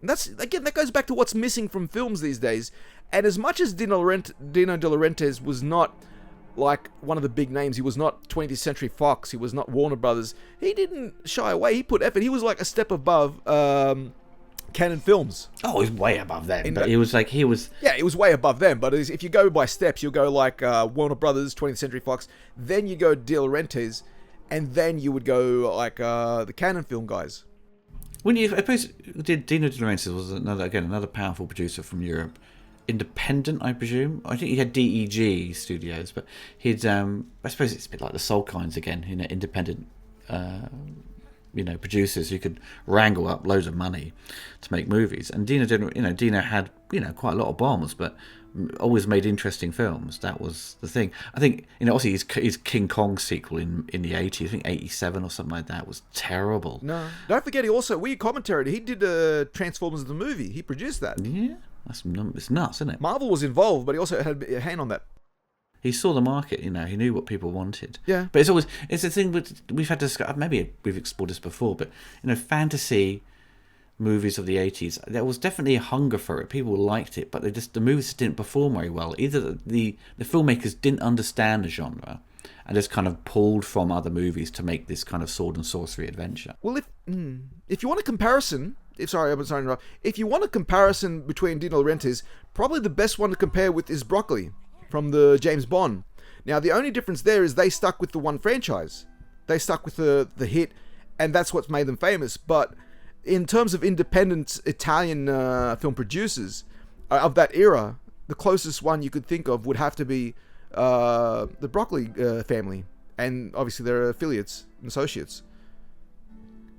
And that goes back to what's missing from films these days. And as much as Dino De Laurentiis was not like one of the big names, he was not 20th Century Fox, he was not Warner Brothers, he didn't shy away. He put effort. He was like a step above Canon Films. Oh, he's way above them. But he was. Yeah, he was way above them. But if you go by steps, you'll go like Warner Brothers, 20th Century Fox, then you go De Laurentiis, and then you would go like the Canon Film guys. I suppose Dino De Laurentiis was another powerful producer from Europe, independent, I presume. I think he had DEG Studios, but he'd I suppose it's a bit like the Soul Kinds again, independent, producers who could wrangle up loads of money to make movies. And Dino had quite a lot of bombs, but always made interesting films. That was the thing. I think obviously his King Kong sequel in the 80s, I think 87 or something like that, was terrible. No, don't forget he also commentated. He did Transformers the movie. He produced that. Yeah, it's nuts, isn't it? Marvel was involved, but he also had a hand on that. He saw the market. He knew what people wanted. Yeah, but it's a thing we've had to discuss. Maybe we've explored this before, but fantasy movies of the 80s, there was definitely a hunger for it. People liked it, but the movies didn't perform very well. Either the filmmakers didn't understand the genre and just kind of pulled from other movies to make this kind of sword and sorcery adventure. Well, if you want a comparison, if you want a comparison between Dino De Laurentiis, probably the best one to compare with is Broccoli from the James Bond. Now, the only difference there is they stuck with the one franchise. They stuck with the hit, and that's what's made them famous. But in terms of independent Italian film producers of that era, the closest one you could think of would have to be the Broccoli family, and obviously their affiliates and associates.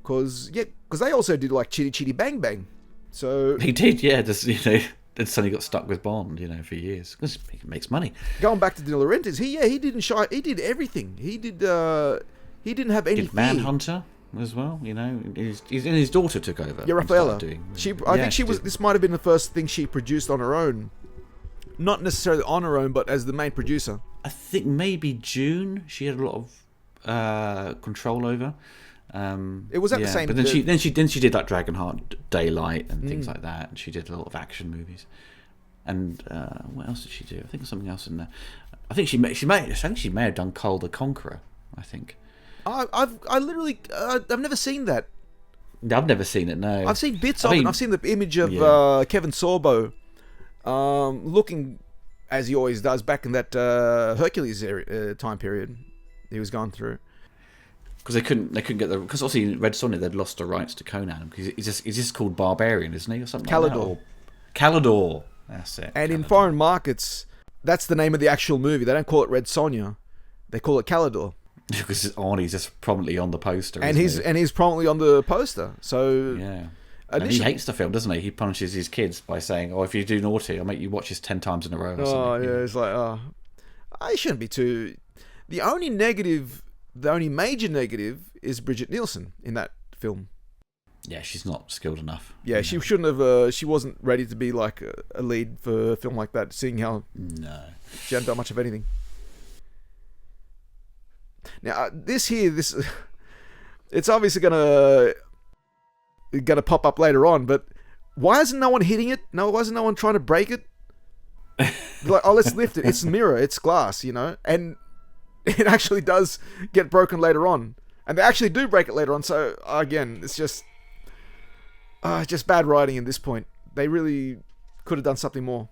Because they also did like Chitty Chitty Bang Bang. So he did, yeah. Just and suddenly got stuck with Bond, for years because he makes money. Going back to De Laurentiis, he didn't shy. He did everything. He didn't have any. Did Manhunter as well, his daughter took over. Yeah, Raffaella. I think this might have been the first thing she produced on her own. Not necessarily on her own, but as the main producer. I think maybe June she had a lot of control over. It was at the same. But then she did like Dragonheart, Daylight, and things like that. And she did a lot of action movies. And what else did she do? I think something else in there. I think she may have done Cole the Conqueror. I think. I've never seen that. I've never seen it. No, I've seen bits of it. I've seen the image of Kevin Sorbo, looking as he always does back in that Hercules time period he was going through. Because they couldn't get because obviously Red Sonja they'd lost the rights to Conan because he's just called Barbarian, isn't he, or something like that? Or Calidor. That's it. And in foreign markets, that's the name of the actual movie. They don't call it Red Sonja; they call it Calidor. Because Arnie's just prominently on the poster, and he's prominently on the poster. So yeah, and he hates the film, doesn't he? He punishes his kids by saying, "Oh, if you do naughty, I'll make you watch this 10 times in a row." Or something. It's like, I shouldn't be too. The only major negative is Bridget Nielsen in that film. Yeah, she's not skilled enough. Yeah, she shouldn't have. She wasn't ready to be like a lead for a film like that. Seeing how she hadn't done much of anything. Now this, it's obviously gonna pop up later on. But why isn't no one hitting it? No, why isn't no one trying to break it? Like, oh, let's lift it. It's a mirror. It's glass, you know, and it actually does get broken later on, and they actually do break it later on. So again, it's just bad writing at this point. They really could have done something more.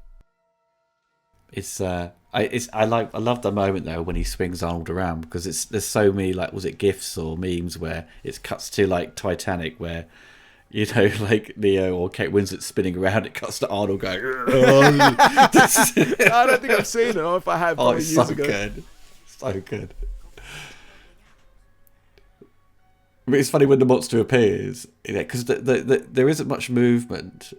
I love the moment though when he swings Arnold around, because there's so many, like, was it GIFs or memes where it cuts to like Titanic, where, you know, like Neo or Kate Winslet spinning around, it cuts to Arnold going. I don't think I've seen it. Or if I have, Oh, it's years so ago. good, so good. I mean, it's funny when the monster appears, because there isn't much movement,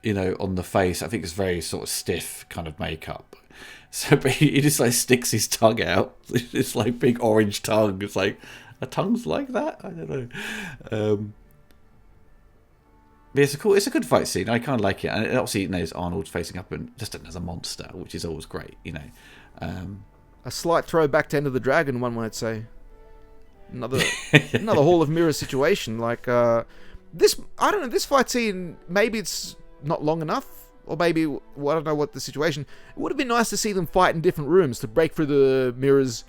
you know, on the face. I think it's very sort of stiff kind of makeup. So, but he just like sticks his tongue out. It's like big orange tongue. It's like, a tongue's like that? I don't know. But it's a good fight scene. I kind of like it. And obviously, you know, it's Arnold facing up and just as a monster, which is always great, you know. A slight throwback to End of the Dragon, one might say. Another Hall of Mirrors situation. Like this, I don't know. This fight scene, maybe it's not long enough, or maybe, well, I don't know what the situation. It would have been nice to see them fight in different rooms, to break through the mirrors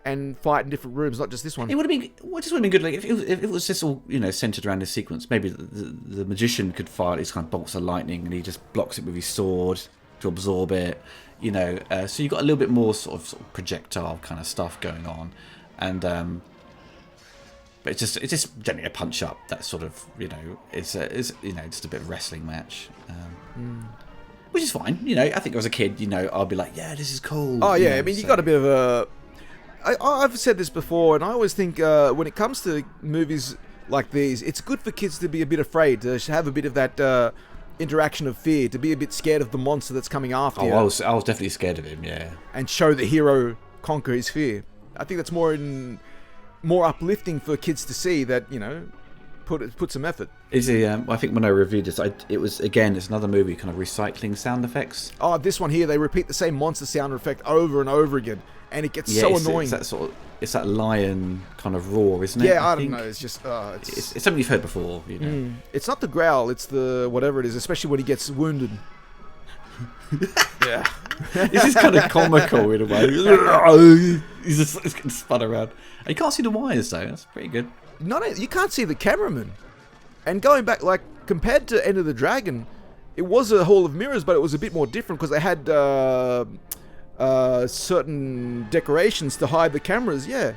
and fight in different rooms, not just this one. It would have been, well, just would have been good. Like if it was just all, you know, centered around this sequence, maybe the magician could fire these kind of bolts of lightning, and he just blocks it with his sword to absorb it. You know, so you've got a little bit more sort of projectile kind of stuff going on, and but it's just generally a punch up. That sort of, you know, it's you know, just a bit of a wrestling match, which is fine. You know, I think as a kid, you know, I'll be like, yeah, this is cool. Oh yeah, you know, I mean, you so. got a bit of a. I've said this before, and I always think when it comes to movies like these, it's good for kids to be a bit afraid, to have a bit of that interaction of fear, to be a bit scared of the monster that's coming after you. I was definitely scared of him, yeah. And show the hero conquer his fear. I think that's more uplifting for kids to see, that, you know, put some effort. Is he? I think when I reviewed this, it was, again, it's another movie kind of recycling sound effects. Oh, this one here, they repeat the same monster sound effect over and over again, and it gets so annoying. It's that lion kind of roar, isn't it? Yeah, I don't know. It's just it's something you've heard before. You know, it's not the growl. It's the whatever it is, especially when he gets wounded. Yeah, this is kind of comical in a way. He's just getting spun around. And you can't see the wires though. That's pretty good. You can't see the cameraman. And going back, like, compared to End of the Dragon, it was a Hall of Mirrors, but it was a bit more different because they had certain decorations to hide the cameras. Yeah.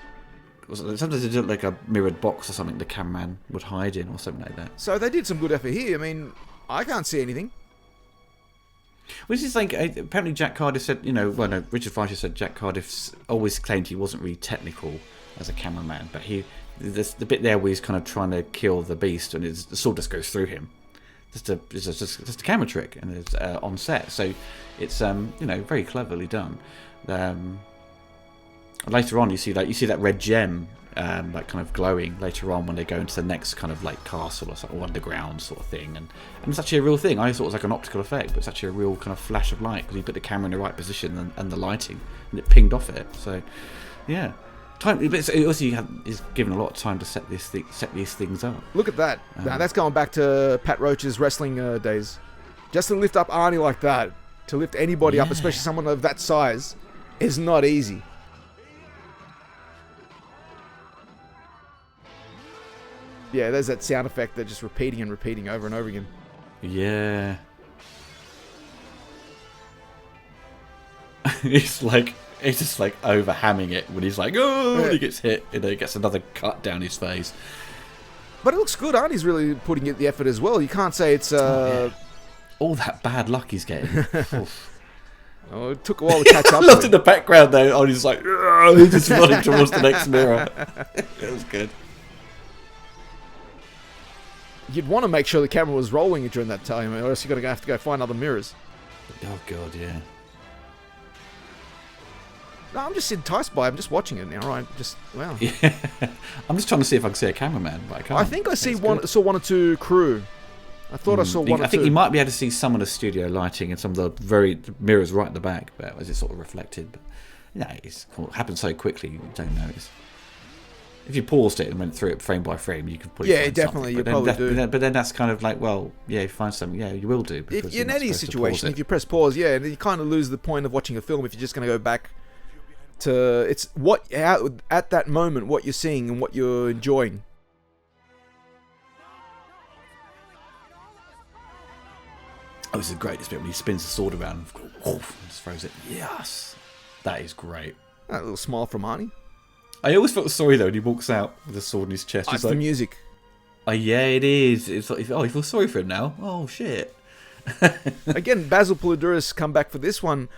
Sometimes they did like a mirrored box or something the cameraman would hide in or something like that. So they did some good effort here. I mean, I can't see anything. Which is like, apparently Jack Cardiff said, you know, well, no, Richard Fleischer said Jack Cardiff always claimed he wasn't really technical as a cameraman, but there's the bit there where he's kind of trying to kill the beast and the sword just goes through him. Just a camera trick, and it's on set, so it's you know, very cleverly done. Later on, you see that red gem, like kind of glowing later on when they go into the next kind of like castle or underground sort of thing, and it's actually a real thing. I thought it was like an optical effect, but it's actually a real kind of flash of light because he put the camera in the right position and the lighting, and it pinged off it. So yeah. Time, but he's given a lot of time to set these things up. Look at that. Now, that's going back to Pat Roach's wrestling days. Just to lift up Arnie like that, to lift anybody up, especially someone of that size, is not easy. Yeah, there's that sound effect that just repeating and repeating over and over again. Yeah. He's just like over hamming it when he's like, oh, and he gets hit, and then he gets another cut down his face. But it looks good. Arnie's really putting in the effort as well. You can't say it's all that bad luck he's getting. Oh, it took a while to catch up. I loved in the background though. He's like, he's just running towards the next mirror. It was good. You'd want to make sure the camera was rolling during that time, or else you're gonna have to go find other mirrors. Oh god, yeah. No, I'm just enticed by it. I'm just watching it now, right? Just, wow. Yeah. I'm just trying to see if I can see a cameraman, but I can't. I think I saw one or two crew. I thought I saw one or two. I think you might be able to see some of the studio lighting and some of the mirrors right at the back, but as it's sort of reflected. But it happens so quickly, you don't notice. If you paused it and went through it frame by frame, you could probably find definitely, something. you probably do. But then that's kind of like, well, yeah, you find something, yeah, you will do. If in any situation, if you press pause, and you kind of lose the point of watching a film if you're just going to go back to it's at that moment what you're seeing and what you're enjoying. Oh, this is great. This bit when he spins the sword around and just throws it. Yes, that is great. A little smile from Arnie. I always felt sorry though when he walks out with a sword in his chest. It's the music. Oh yeah, it is. It's like, you feel sorry for him now. Oh shit. Again, Basil Poledouris come back for this one.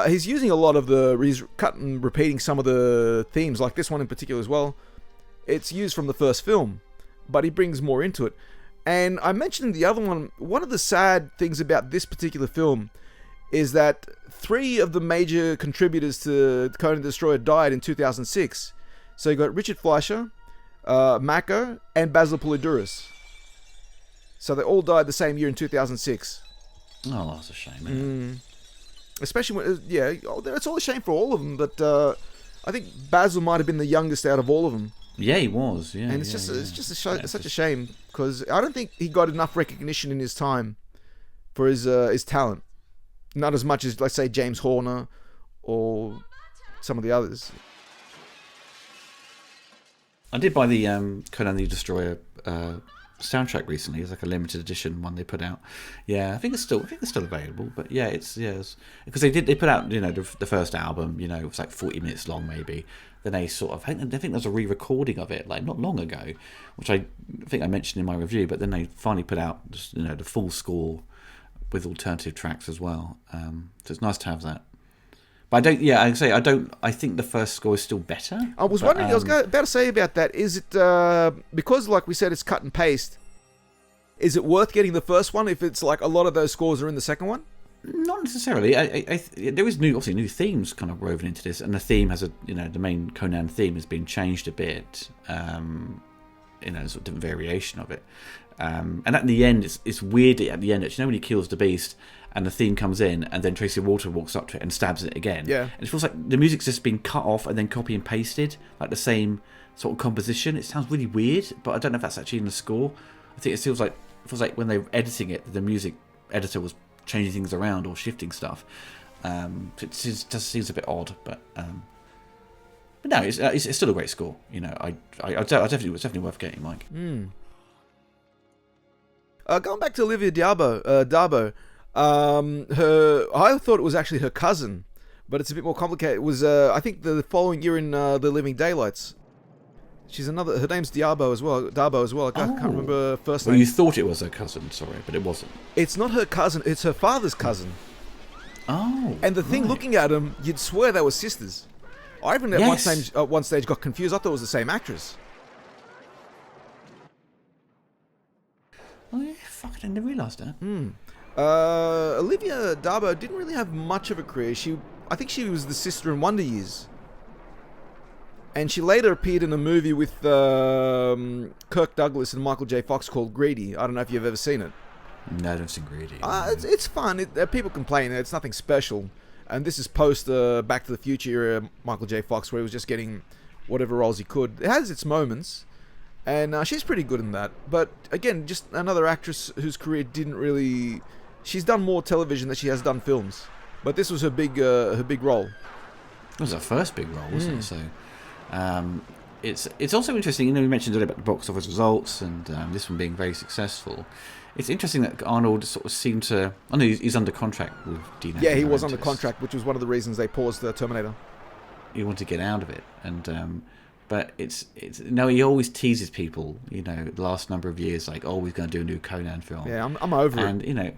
He's using a lot of he's cut and repeating some of the themes, like this one in particular as well. It's used from the first film, but he brings more into it. And I mentioned the other one of the sad things about this particular film is that 3 of the major contributors to Conan the Destroyer died in 2006. So you got Richard Fleischer, Mako, and Basil Poledouris. So they all died the same year in 2006. Oh, that's a shame, isn't it? Especially when, it's all a shame for all of them, but I think Basil might have been the youngest out of all of them. Yeah, he was. Yeah, and it's such a shame because I don't think he got enough recognition in his time for his talent. Not as much as, let's say, James Horner or some of the others. I did buy the Conan the Destroyer soundtrack recently. It's like a limited edition one they put out. Yeah, I think it's still available. But yeah, it's because they put out the first album. It was like 40 minutes long maybe. Then they sort of I think there was a re-recording of it like not long ago, which I think I mentioned in my review. But then they finally put out just, the full score with alternative tracks as well. So it's nice to have that. But I don't. Yeah, I think the first score is still better. I was wondering. I was about to say about that. Is it because, like we said, it's cut and paste? Is it worth getting the first one if it's like a lot of those scores are in the second one? Not necessarily. There is new themes kind of woven into this, and the theme has the main Conan theme has been changed a bit. Sort of different variation of it. And at the end, it's weird. At the end, actually, when he kills the beast, and the theme comes in, and then Tracy Walter walks up to it and stabs it again. Yeah. And it feels like the music's just been cut off and then copy and pasted, like the same sort of composition. It sounds really weird, but I don't know if that's actually in the score. I think it feels like when they were editing it, the music editor was changing things around or shifting stuff. It just seems a bit odd, but no, it's still a great score. I definitely it's definitely worth getting, Mike. Going back to Olivia Darbo, I thought it was actually her cousin, but it's a bit more complicated. It was I think the following year in The Living Daylights. She's another. Her name's Darbo as well. I can't remember her first name. Well, you thought it was her cousin, sorry, but it wasn't. It's not her cousin. It's her father's cousin. Oh. And the thing, looking at them, you'd swear they were sisters. I even at one stage got confused. I thought it was the same actress. Oh yeah, fuck! I didn't realise that. Olivia Darbo didn't really have much of a career. I think she was the sister in Wonder Years. And she later appeared in a movie with Kirk Douglas and Michael J. Fox called Greedy. I don't know if you've ever seen it. No, I don't see Greedy. It's fun. People complain. It's nothing special. And this is post Back to the Future era Michael J. Fox, where he was just getting whatever roles he could. It has its moments. And she's pretty good in that. But again, just another actress whose career didn't really... She's done more television than she has done films. But this was her big role. It was her first big role, wasn't it? So... it's also interesting, we mentioned earlier about the box office results and this one being very successful. It's interesting that Arnold sort of seemed to... I know he's under contract with Dean. Yeah, he was under contract, which was one of the reasons they paused the Terminator. He wanted to get out of it, and but it's he always teases people. The last number of years, like, oh, he's going to do a new Conan film. Yeah, I'm over it. And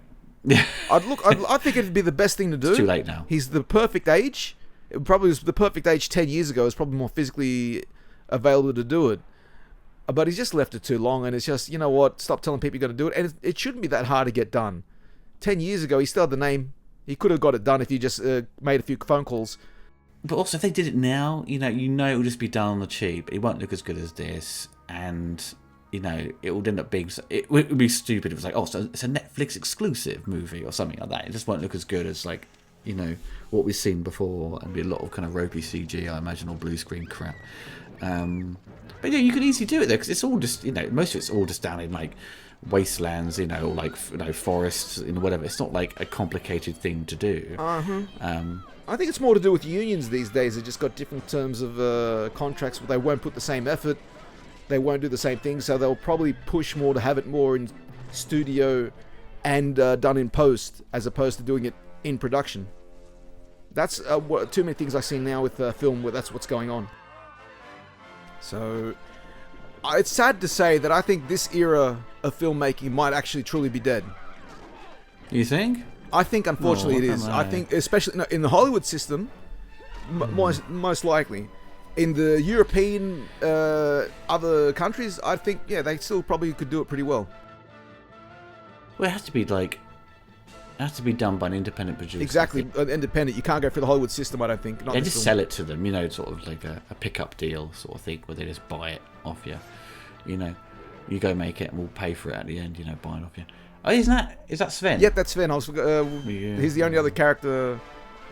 I think it'd be the best thing to do. It's too late now. He's the perfect age. It probably was the perfect age 10 years ago. It's probably more physically available to do it. But he's just left it too long, and it's just, you know what, stop telling people you're going to do it. And it shouldn't be that hard to get done. 10 years ago, he still had the name. He could have got it done if he just made a few phone calls. But also, if they did it now, it will just be done on the cheap. It won't look as good as this, and it would end up being. It would be stupid if it was like, oh, so it's a Netflix exclusive movie or something like that. It just won't look as good as like, what we've seen before, and be a lot of kind of ropey CG, I imagine, or blue screen crap. But you can easily do it though, because it's all just, most of it's all just down in like wastelands, or like forests, whatever. It's not like a complicated thing to do. I think it's more to do with unions these days. They've just got different terms of contracts where they won't put the same effort. They won't do the same thing, so they'll probably push more to have it more in studio and done in post, as opposed to doing it in production. That's too many things I see now with film where that's what's going on. So it's sad to say that I think this era of filmmaking might actually truly be dead. You think? I think, unfortunately, it is. I think, especially in the Hollywood system, most likely. In the European other countries, I think, yeah, they still probably could do it pretty well. Well, it has to be done by an independent producer. Exactly, independent. You can't go through the Hollywood system, I don't think. They just sell it to them, sort of like a pickup deal sort of thing, where they just buy it off you. You go make it and we'll pay for it at the end, buy it off you. Oh, is that Sven? Yep, that's Sven. He's the only other character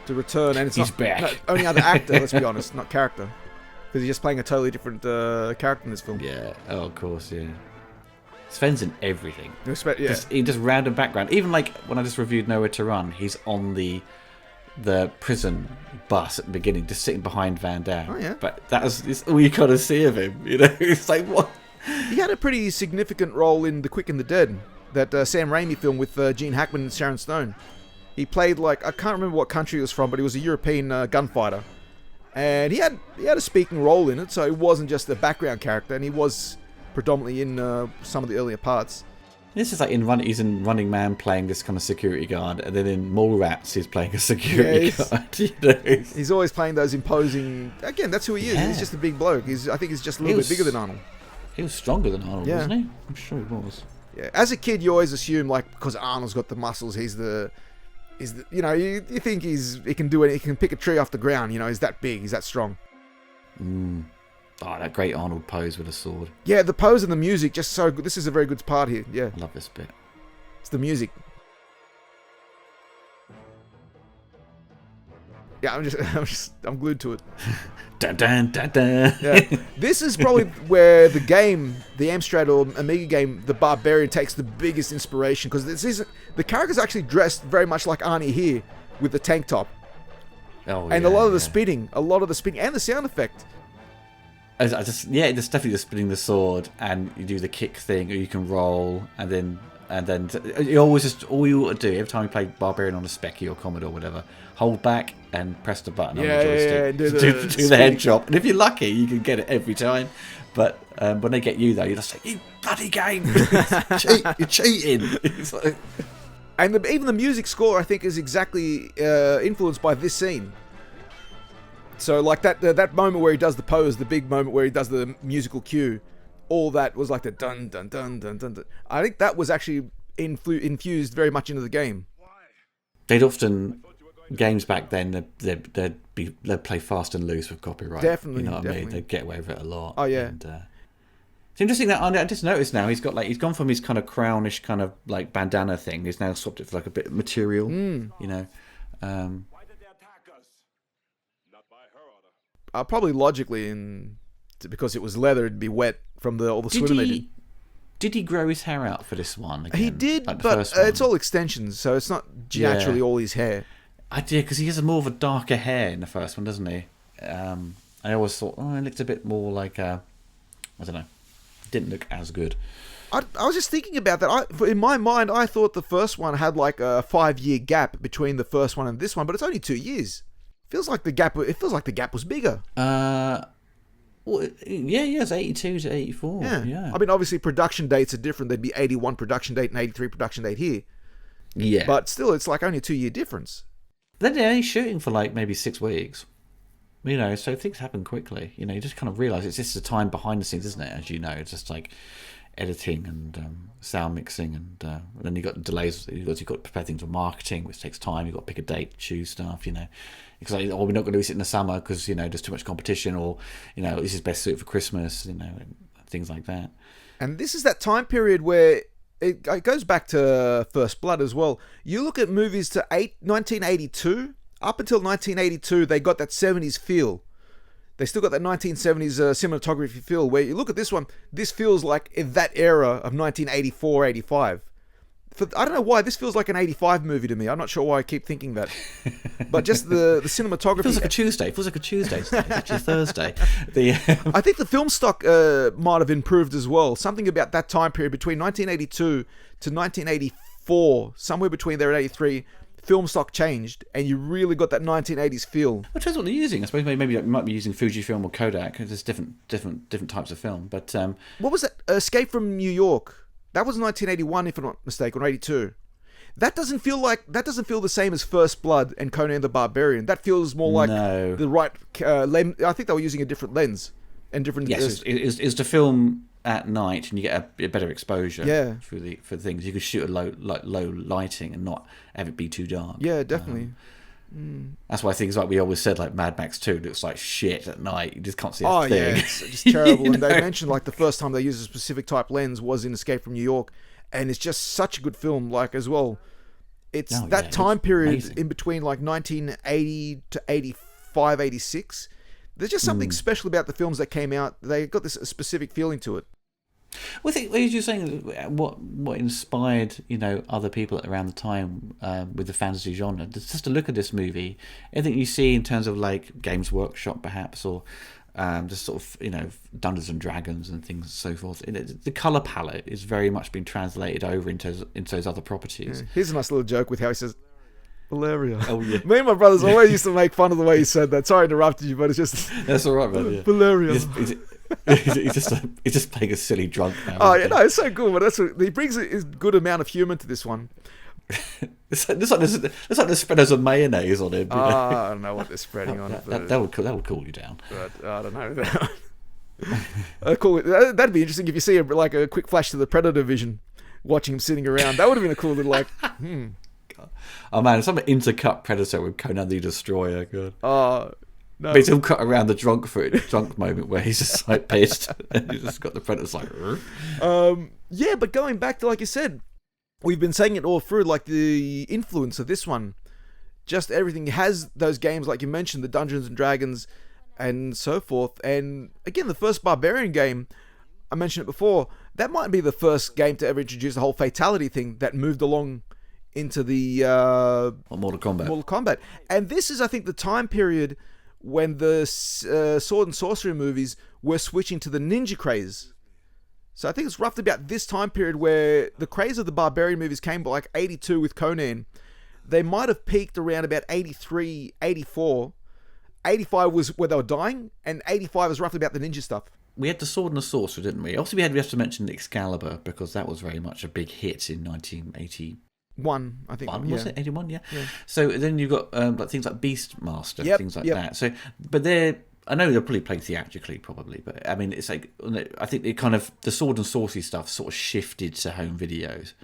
to return, and he's back. No, only other actor, let's be honest, not character. Because he's just playing a totally different character in this film. Yeah, of course, yeah. Sven's in everything. Yeah. He just random background. Even like when I just reviewed Nowhere to Run, he's on the prison bus at the beginning, just sitting behind Van Damme. Oh, yeah. But it's all you kind of see of him, It's like, what? He had a pretty significant role in The Quick and the Dead, that Sam Raimi film with Gene Hackman and Sharon Stone. He played I can't remember what country he was from, but he was a European gunfighter. And he had a speaking role in it, so he wasn't just a background character, and he was predominantly in some of the earlier parts. This is like he's in Running Man playing this kind of security guard, and then in Mallrats he's playing a security guard. He's always playing those imposing. Again, that's who he is. Yeah. He's just a big bloke. I think he's just a little bit bigger than Arnold. He was stronger than Arnold, wasn't he? I'm sure he was. Yeah. As a kid, you always assume because Arnold's got the muscles, he's the you think he can do it. He can pick a tree off the ground. He's that big. He's that strong. Oh, that great Arnold pose with a sword. Yeah, the pose and the music, just so good. This is a very good part here. Yeah, I love this bit. It's the music. Yeah, I'm glued to it. Dun, dun, dun, dun. Yeah. This is probably where the game, the Amstrad or Amiga game, the Barbarian, takes the biggest inspiration, because the character's actually dressed very much like Arnie here, with the tank top. Oh, and a lot of the spinning, and the sound effect. Just definitely just spinning the sword, and you do the kick thing, or you can roll, and then you always all you want to do every time you play Barbarian on a Speccy or Commodore or whatever, hold back and press the button on the joystick to do the head drop. And if you're lucky, you can get it every time. But when they get you, though, you're just like, you bloody game, you're cheating. And even the music score, I think, is exactly influenced by this scene. So like that moment where he does the pose, the big moment where he does the musical cue, all that was like the dun dun dun dun dun. Dun. I think that was actually infused very much into the game. They'd often games back then they'd play fast and loose with copyright. Definitely, you know what I mean? They'd get away with it a lot. Oh yeah. And, it's interesting that I just noticed now he's gone from his kind of crownish kind of like bandana thing. He's now swapped it for like a bit of material. Probably logically, because it was leather, it'd be wet from all the swimming they did. Did he grow his hair out for this one? Again? He did, like but it's all extensions, so it's not naturally all his hair. I did, because he has more of a darker hair in the first one, doesn't he? I always thought, it looked a bit more like, I don't know, didn't look as good. I was just thinking about that. In my mind, I thought the first one had like a 5-year gap between the first one and this one, but it's only 2 years. It feels like the gap was bigger. Well, it's 82 to 84. Yeah. I mean, obviously, production dates are different. There'd be 81 production date and 83 production date here. Yeah. But still, it's like only a 2-year difference. Then they're only shooting for like maybe 6 weeks. So things happen quickly. You just kind of realise it's just the time behind the scenes, isn't it? As you know, it's just like editing and sound mixing, and then you got delays. You've got to prepare things for marketing, which takes time. You've got to pick a date, choose stuff, because we're not going to release it in the summer because there's too much competition, or this is best suited for Christmas, and things like that. And this is that time period where it goes back to First Blood as well. You look at movies to 1982. Up until 1982, they got that 70s feel. They still got that 1970s cinematography feel, where you look at this one, this feels like in that era of 1984, 85. I don't know why, this feels like an 85 movie to me. I'm not sure why I keep thinking that. But just the cinematography... It feels like a Tuesday. It feels like a Tuesday. It's actually Thursday. I think the film stock might have improved as well. Something about that time period between 1982 to 1984, somewhere between there and 83... film stock changed, and you really got that 1980s feel. Well, it depends what they're using. I suppose maybe it might be using Fujifilm or Kodak. There's different types of film. But what was that? Escape from New York. That was 1981, if I'm not mistaken, or 82. That doesn't feel the same as First Blood and Conan the Barbarian. That feels more like the right lens. I think they were using a different lens and different. Yes, it's to film at night, and you get a better exposure. Yeah. For things, you could shoot at low lighting and not have it be too dark. Yeah, definitely. That's why things like we always said, like Mad Max 2 looks like shit at night. You just can't see a thing. Yeah, it's just terrible. And they mentioned like the first time they used a specific type lens was in Escape from New York, and it's just such a good film. Like as well, it's that time period amazing. In between like 1980 to 85, 86. There's just something special about the films that came out. They got this specific feeling to it. Well, I think, as you're saying, what inspired other people around the time with the fantasy genre. Just to look at this movie, anything you see in terms of like Games Workshop, perhaps, or just sort of Dungeons and Dragons and things and so forth. The color palette is very much been translated over into those other properties. Yeah. Here's a nice little joke with how he says Valeria. Oh yeah. Me and my brothers always used to make fun of the way he said that. Sorry to interrupt you, but it's just that's all right, man. Yeah. Valeria. He's just playing a silly drunk now. Oh yeah, no, it's so cool. But he brings a good amount of humour to this one. It's like the spreaders of mayonnaise on him. I don't know what they're spreading on. That would cool you down. But, I don't know. Cool. That'd be interesting if you see a quick flash to the Predator vision, watching him sitting around. That would have been a cool little Oh man, some intercut Predator with Conan the Destroyer. Good. Oh. No. But it's all cut around the drunk moment where he's just like pissed and he's just got the Predator's like. Yeah, but going back to like you said, we've been saying it all through, like the influence of this one, just everything has those games like you mentioned, the Dungeons and Dragons and so forth. And again, the first Barbarian game, I mentioned it before, that might be the first game to ever introduce the whole fatality thing that moved along into the Mortal Kombat. And this is, I think, the time period when the sword and sorcery movies were switching to the ninja craze. So I think it's roughly about this time period where the craze of the barbarian movies came by like 82 with Conan. They might have peaked around about 83, 84. 85 was where they were dying, and 85 is roughly about the ninja stuff. We had the sword and the sorcerer, didn't we? Also, we have to mention Excalibur, because that was very much a big hit in 1980. I think. Was it 81? Yeah. So then you've got things like Beastmaster, things like that. So, but I know they're probably played theatrically, probably, but I mean, it's like I think the sword and sorcery stuff sort of shifted to home videos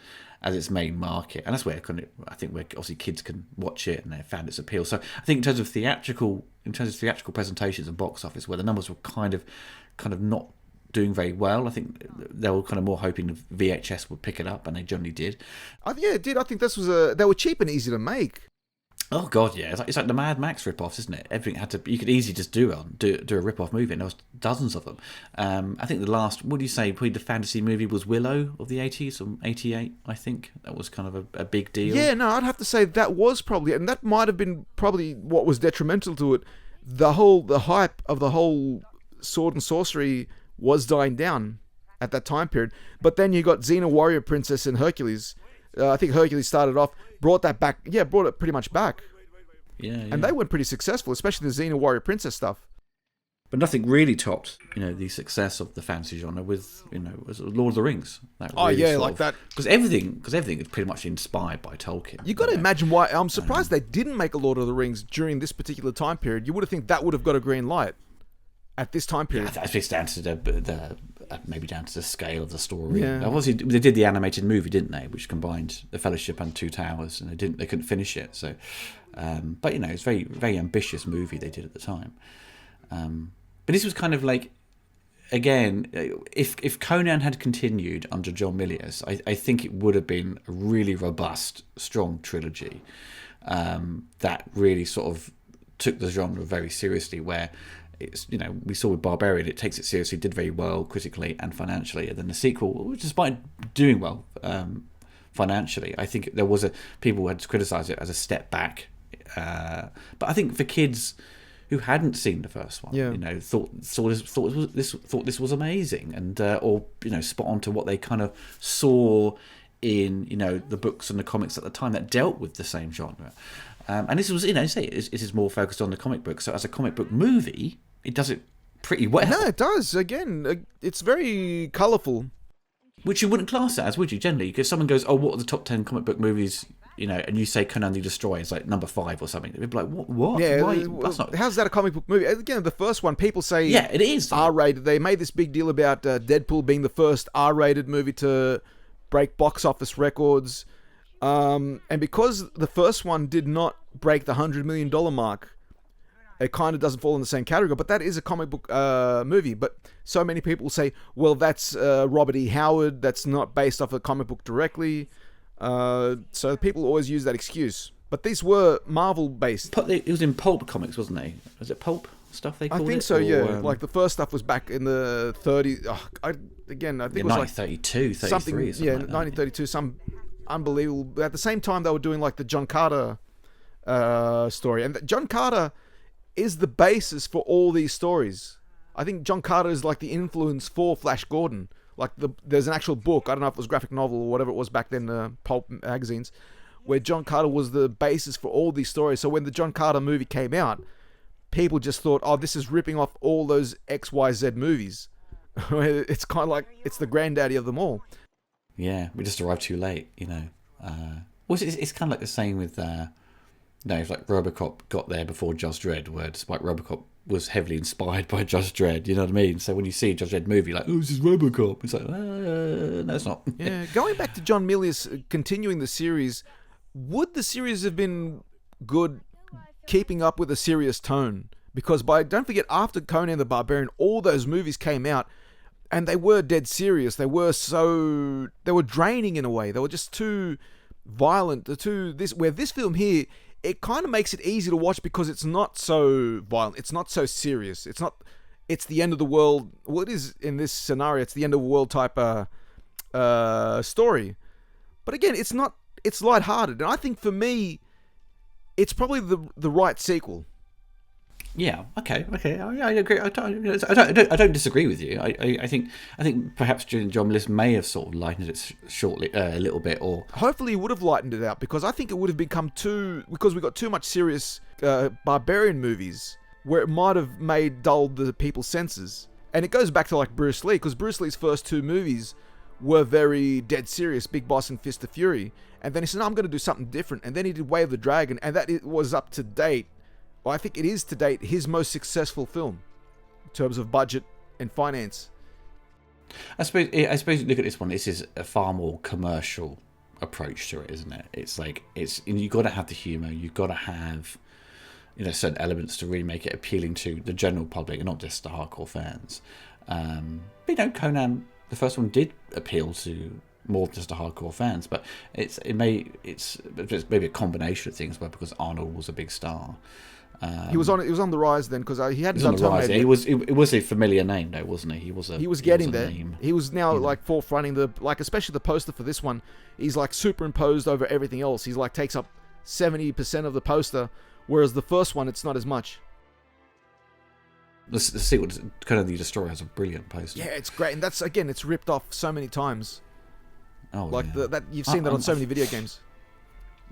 as its main market, and that's where I think where obviously kids can watch it and they found its appeal. So I think in terms of theatrical presentations and box office, where the numbers were kind of not doing very well. I think they were kind of more hoping VHS would pick it up, and they generally did. Yeah, it did. I think this was they were cheap and easy to make. Oh god, yeah, it's like the Mad Max rip-offs, isn't it? Everything you could easily just do a rip-off movie, and there was dozens of them. I think the last, what do you say, probably the fantasy movie was Willow of the 80s, from 88, I think. That was kind of a big deal. Yeah, no, I'd have to say that was probably, and that might have been probably what was detrimental to it. The hype of the whole sword and sorcery was dying down at that time period. But then you got Xena Warrior Princess and Hercules. I think Hercules started off, brought it pretty much back. Yeah. And they went pretty successful, especially the Xena Warrior Princess stuff. But nothing really topped, the success of the fantasy genre with, was Lord of the Rings. That. Because everything is pretty much inspired by Tolkien. You got to imagine why. I'm surprised they didn't make a Lord of the Rings during this particular time period. You would have think that would have got a green light at this time period. Yeah, I think it's down to maybe down to the scale of the story. Yeah. Obviously, they did the animated movie, didn't they? Which combined The Fellowship and Two Towers, and they couldn't finish it. So, but it's very, very ambitious movie they did at the time. But this was kind of like, again, if Conan had continued under John Milius, I think it would have been a really robust, strong trilogy that really sort of took the genre very seriously, where it's, we saw with Barbarian, it takes it seriously, did very well critically and financially, and then the sequel, despite doing well financially, I think there was people had criticized it as a step back, but I think for kids who hadn't seen the first one, thought this was amazing, and or spot on to what they kind of saw in the books and the comics at the time that dealt with the same genre. And this was, it is more focused on the comic book. So as a comic book movie, it does it pretty well. No, it does. Again, it's very colourful. Which you wouldn't class it as, would you, generally? Because someone goes, oh, what are the top 10 comic book movies, and you say Conan the Destroyer is like number 5 or something. They'd be like, what? Yeah, why? That's not... How's that a comic book movie? Again, the first one, people say... Yeah, it is. R-rated. They made this big deal about Deadpool being the first R-rated movie to break box office records. And because the first one did not break the $100 million mark, it kind of doesn't fall in the same category, but that is a comic book movie. But so many people say, well, that's Robert E. Howard, that's not based off a comic book directly. So people always use that excuse. But these were Marvel-based. It was in pulp comics, wasn't it? Was it pulp stuff they called it? I think so, yeah. Like the first stuff was back in the 30s. I think it was 1932, 33, something yeah, like that. 1932, some unbelievable. At the same time, they were doing like the John Carter story. And John Carter is the basis for all these stories. I think John Carter is like the influence for Flash Gordon. Like there's an actual book, I don't know if it was graphic novel or whatever it was back then, pulp magazines, where John Carter was the basis for all these stories. So when the John Carter movie came out, people just thought, oh, this is ripping off all those XYZ movies. It's kind of like, it's the granddaddy of them all. Yeah, we just arrived too late, It's kind of like the same with, it's like RoboCop got there before Judge Dredd, where despite RoboCop was heavily inspired by Judge Dredd, you know what I mean? So when you see a Judge Dredd movie, like, oh, this is RoboCop, it's like, no, it's not. Yeah, going back to John Milius, continuing the series, would the series have been good keeping up with a serious tone? Because don't forget, after Conan the Barbarian, all those movies came out, and they were dead serious. They were draining in a way. They were just too violent. Where this film here, it kind of makes it easy to watch because it's not so violent. It's not so serious. It's the end of the world. Well, it is in this scenario. It's the end of the world type story. But again, it's lighthearted. And I think for me, it's probably the right sequel. Yeah. Okay. I agree. I don't disagree with you. I think perhaps John Milius may have sort of lightened it shortly a little bit, or hopefully he would have lightened it out, because I think it would have become because we got too much serious barbarian movies where it might have dulled the people's senses. And it goes back to like Bruce Lee, because Bruce Lee's first 2 movies were very dead serious, Big Boss and Fist of Fury, and then he said, no, I'm going to do something different, and then he did Way of the Dragon, and that was up to date. Well, I think it is to date his most successful film in terms of budget and finance. I suppose you look at this one. This is a far more commercial approach to it, isn't it? It's like you've got to have the humour. You've got to have certain elements to really make it appealing to the general public and not just the hardcore fans. Conan, the first one, did appeal to more than just the hardcore fans, but it's maybe a combination of things, because Arnold was a big star. He was on the rise then, because he hadn't done Terminator. It was a familiar name though, wasn't he? He was getting there. He was now like forefronting especially the poster for this one. He's like superimposed over everything else. He's like takes up 70% of the poster, whereas the first one, it's not as much. The sequel, Conan the Destroyer, has a brilliant poster. Yeah, it's great, and that's, again, it's ripped off so many times. Oh, like yeah. that you've seen that on so many video games.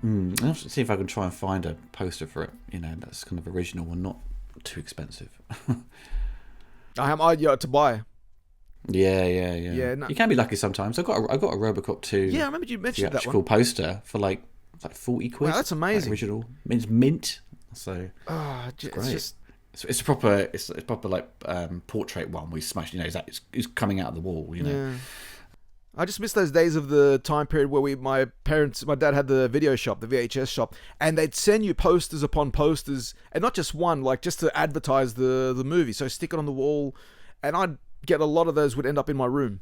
I'll have to see if I can try and find a poster for it. That's kind of original and not too expensive. To buy. Yeah. No. You can be lucky sometimes. I got a RoboCop 2. Yeah, I remember you mentioned that one. Poster for like 40 quid. Wow, that's amazing. Original. It's mint. So it's it's a proper like portrait one. We smashed, he's coming out of the wall, Yeah. I just miss those days of the time period where my dad had the video shop, the VHS shop, and they'd send you posters upon posters, and not just one, like just to advertise the movie. So stick it on the wall, and I'd get a lot of those would end up in my room.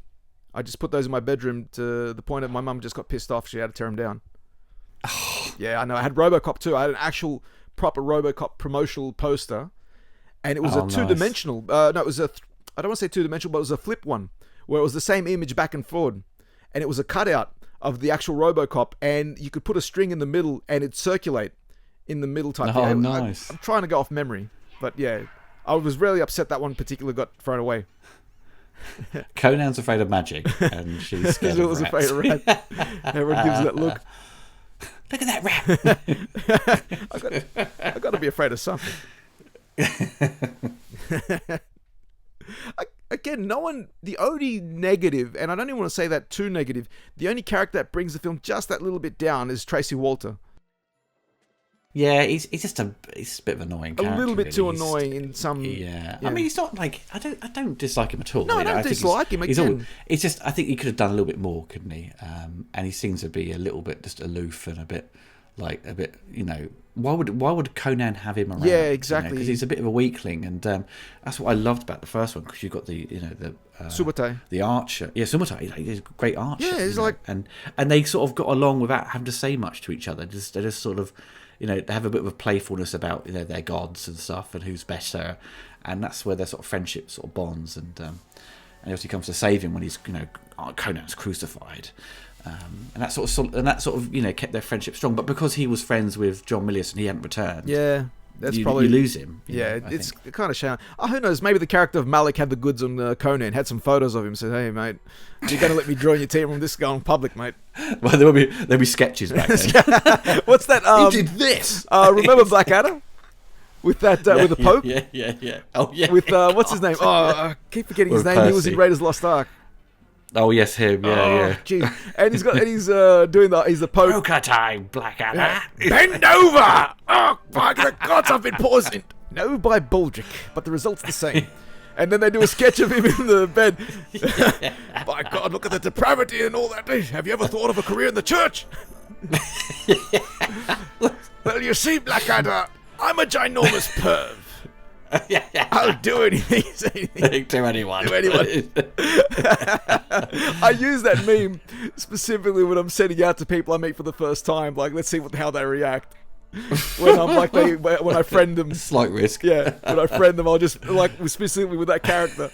I just put those in my bedroom to the point of my mum just got pissed off. She had to tear them down. Yeah, I know. I had RoboCop too. I had an actual proper RoboCop promotional poster, and it was a two-dimensional. No, it was I don't want to say two-dimensional, but it was a flip one, where it was the same image back and forward, and it was a cutout of the actual RoboCop, and you could put a string in the middle, and it'd circulate in the middle type. Oh, nice. I'm trying to go off memory, but yeah, I was really upset that one particular got thrown away. Conan's afraid of magic, and she's scared of rats. afraid of rats. Everyone gives that look. Look at that rat. I got to be afraid of something. Again, the only negative, and I don't even want to say that too negative, the only character that brings the film just that little bit down is Tracy Walter. Yeah, he's a bit of an annoying character. A little bit really. too annoying in some... Yeah. I mean, he's not like... I don't dislike him at all. No, I don't dislike him, again. It's just, I think he could have done a little bit more, couldn't he? And he seems to be a little bit just aloof and a bit, why would Conan have him around? Yeah, exactly. Because he's a bit of a weakling, and that's what I loved about the first one, because you've got the Subotai. the archer. Yeah, Subotai. He's a great archer. Yeah, he's like... And they sort of got along without having to say much to each other. They just sort of... they have a bit of a playfulness about their gods and stuff and who's better, and that's where their sort of friendship sort of bonds. And he obviously comes to save him when he's Conan's crucified, and that sort of kept their friendship strong. But because he was friends with John Milius and he hadn't returned, yeah, you lose him. It's kind of shame. Oh, who knows? Maybe the character of Malik had the goods on Conan, had some photos of him, said, "Hey, mate, you're going to let me join your team from this going public, mate." Well, there'll be sketches back then. What's that? He did this. Remember Blackadder? With that, with the Pope? Yeah. Oh, yeah. With, what's his name? Oh, I keep forgetting his name. Percy. He was in Raiders Lost Ark. Oh, yes, him. Yeah. Jeez. And he's he's the Pope. Poker time, Blackadder. Yeah. Bend over! Oh, by the gods, I've been poisoned. No, by Baldric, but the result's the same. And then they do a sketch of him in the bed. By God, look at the depravity and all that. Have you ever thought of a career in the church? Well, you see, Blackadder, I'm a ginormous perv. I'll do anything. To anyone. I use that meme specifically when I'm sending out to people I meet for the first time. Like, let's see how they react. When I'm like, when I friend them. Slight risk. Yeah, when I friend them, I'll just, like, specifically with that character.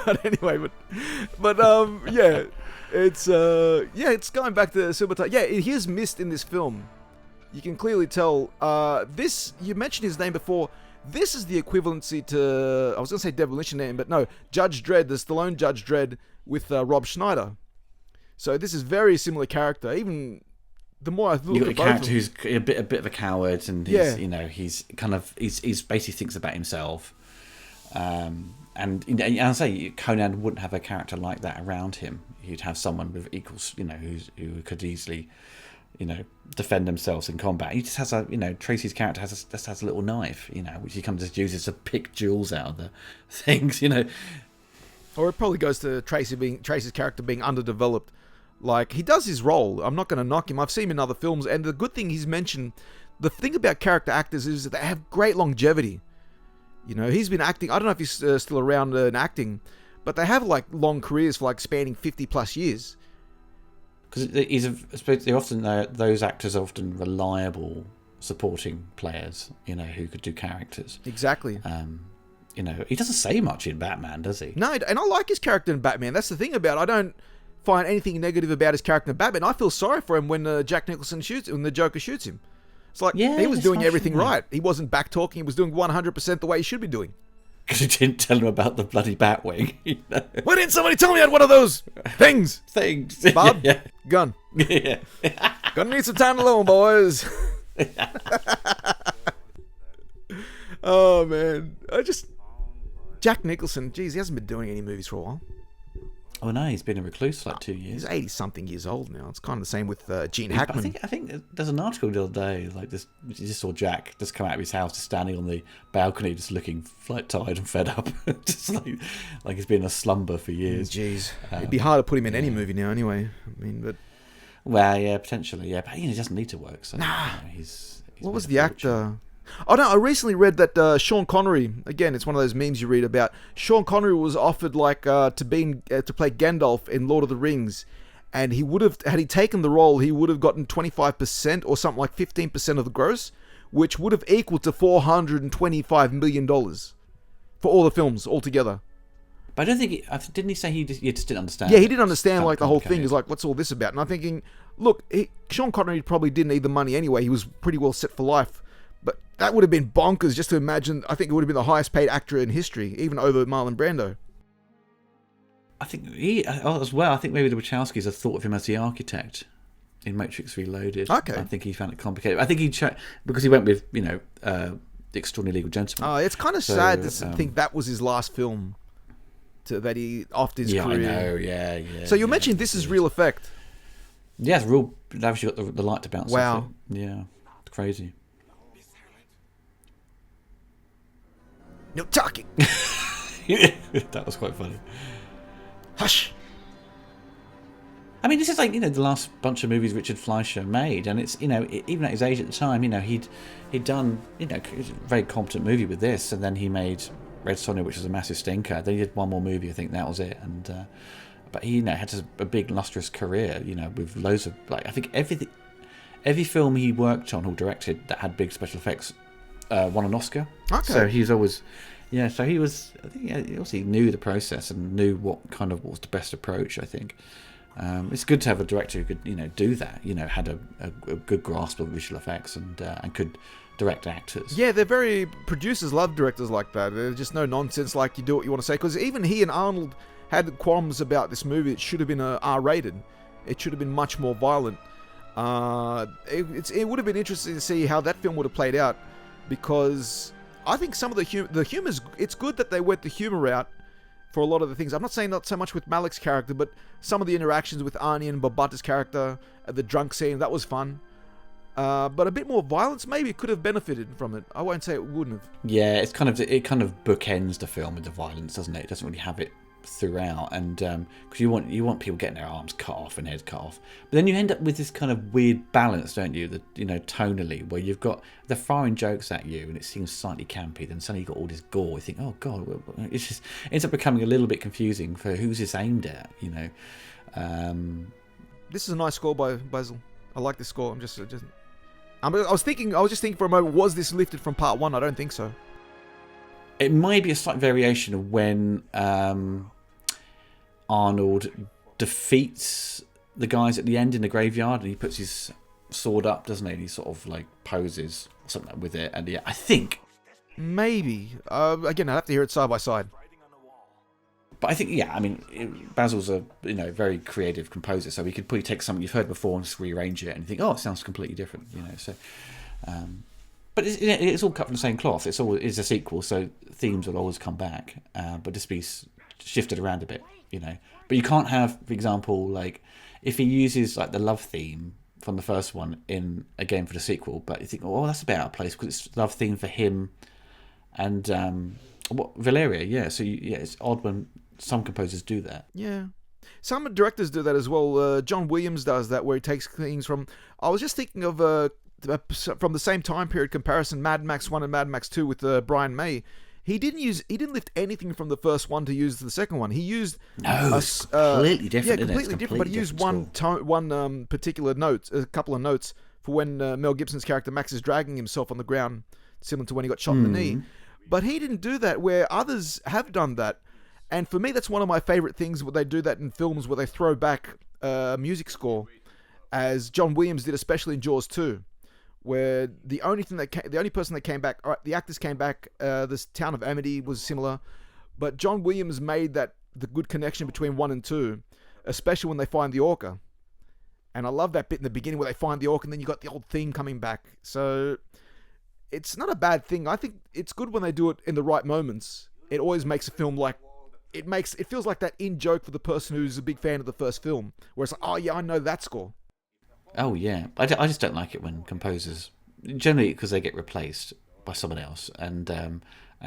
But anyway, yeah. It's going back to Subotai. Yeah, he is missed in this film. You can clearly tell. You mentioned his name before. This is the equivalency to, I was going to say Demolition Man, but no, Judge Dredd, the Stallone Judge Dredd with Rob Schneider. So this is very similar character. Even the more I look you got at a both character who's a bit of a coward, and he's he's basically thinks about himself. And I say Conan wouldn't have a character like that around him. He'd have someone with equals, who could easily, defend themselves in combat. He just has Tracy's character just has a little knife, which he kind of just uses to pick jewels out of the things, Or it probably goes to Tracy's character being underdeveloped. Like, he does his role. I'm not going to knock him. I've seen him in other films, and the good thing he's mentioned, the thing about character actors is that they have great longevity. He's been acting. I don't know if he's still around in acting, but they have like long careers for like spanning 50 plus years. Because those actors are often reliable supporting players, who could do characters. Exactly. He doesn't say much in Batman, does he? No, and I like his character in Batman. That's the thing about it. I don't find anything negative about his character in Batman. I feel sorry for him when Jack Nicholson when the Joker shoots him. It's like, he was doing everything right. He wasn't back talking. He was doing 100% the way he should be doing. Because he didn't tell him about the bloody Batwing. Why didn't somebody tell me I had one of those things? Bob, gun. Yeah. Gonna need some time alone, boys. Oh, man. Jack Nicholson, geez, he hasn't been doing any movies for a while. Oh no, he's been a recluse for like 2 years. He's 80-something years old now. It's kind of the same with Gene I Hackman. think there's an article the other day, like this. You just saw Jack just come out of his house, just standing on the balcony, just looking like tired and fed up, just like he's been in a slumber for years. Jeez, it'd be hard to put him in any movie now, anyway. I mean, but well, yeah, potentially, yeah, but he doesn't need to work. So he's what was made the a fortune. actor? Oh no, I recently read that Sean Connery. Again, it's one of those memes you read about. Sean Connery was offered to play Gandalf in Lord of the Rings, and he would have, had he taken the role, he would have gotten 25% or something like 15% of the gross, which would have equaled to $425 million for all the films altogether. But I don't think didn't he say he just didn't understand? Yeah, he didn't understand It's the whole thing. complicated. Is like, what's all this about? And I'm thinking, look, Sean Connery probably didn't need the money anyway. He was pretty well set for life. But that would have been bonkers just to imagine. I think it would have been the highest paid actor in history, even over Marlon Brando. I think as well. I think maybe the Wachowskis have thought of him as the architect in Matrix Reloaded. Okay. I think he found it complicated. I think because he went with The Extraordinary Legal Gentleman. It's kind of sad to think that was his last film that he after his Yeah, career. I know. Yeah. So you mentioned this is real effect. Yeah, it's real. They've actually got the light to bounce Wow. off it. Yeah, it's crazy. No talking. That was quite funny. Hush. I mean, this is like the last bunch of movies Richard Fleischer made, and it's even at his age at the time, he'd done a very competent movie with this, and then he made Red Sonja, which was a massive stinker. Then he did one more movie, I think that was it, and but he had a big lustrous career, with loads of I think every film he worked on or directed that had big special effects won an Oscar. Okay. So he's always, so he was, I think, he obviously knew the process and knew what was the best approach, I think. It's good to have a director who could, do that, had a good grasp of visual effects and could direct actors. Yeah, producers love directors like that. There's just no nonsense, like you do what you want to say. Because even he and Arnold had qualms about this movie. It should have been R-rated. It should have been much more violent. It would have been interesting to see how that film would have played out. Because I think some of the humor's, it's good that they went the humor out for a lot of the things. I'm not saying not so much with Malik's character, but some of the interactions with Arnie and Babata's character at the drunk scene, that was fun. But a bit more violence maybe could have benefited from it. I won't say it wouldn't have. Yeah, it kind of bookends the film with the violence, doesn't it? It doesn't really have it throughout, and because you want people getting their arms cut off and heads cut off, but then you end up with this kind of weird balance, don't you? That tonally, where you've got they're firing jokes at you and it seems slightly campy, then suddenly you've got all this gore. You think, oh god, it's just ends up becoming a little bit confusing for who's this aimed at. This is a nice score by Basil. I like this score. I was just thinking for a moment, was this lifted from part one? I don't think so. It might be a slight variation of when Arnold defeats the guys at the end in the graveyard and he puts his sword up, doesn't he? And he sort of poses something with it. And I think maybe. Again, I'd have to hear it side by side. But I think, Basil's a very creative composer, so he could probably take something you've heard before and just rearrange it and think, oh, it sounds completely different, So. But it's all cut from the same cloth. It's a sequel, so themes will always come back, but just be shifted around a bit, But you can't have, for example, if he uses the love theme from the first one in again for the sequel, but you think, oh, that's a bit out of place because it's love theme for him and Valeria, yeah. So it's odd when some composers do that. Yeah. Some directors do that as well. John Williams does that, where he takes things from. I was just thinking of from the same time period comparison, Mad Max 1 and Mad Max 2 with Brian May. He didn't lift anything from the first one to use the second one. He used it's completely different. Yeah, completely different. But he used one particular note, a couple of notes for when Mel Gibson's character Max is dragging himself on the ground, similar to when he got shot in the knee. But he didn't do that, where others have done that. And for me, that's one of my favorite things, where they do that in films, where they throw back music score, as John Williams did, especially in Jaws 2. Where the only person that came back, all right, the actors came back. This town of Amity was similar, but John Williams made the good connection between 1 and 2, especially when they find the orca. And I love that bit in the beginning where they find the orca, and then you got the old theme coming back. So it's not a bad thing. I think it's good when they do it in the right moments. It always makes a film it feels like that in joke for the person who's a big fan of the first film, where it's like, oh yeah, I know that score. Oh yeah, I just don't like it when composers, generally because they get replaced by someone else, and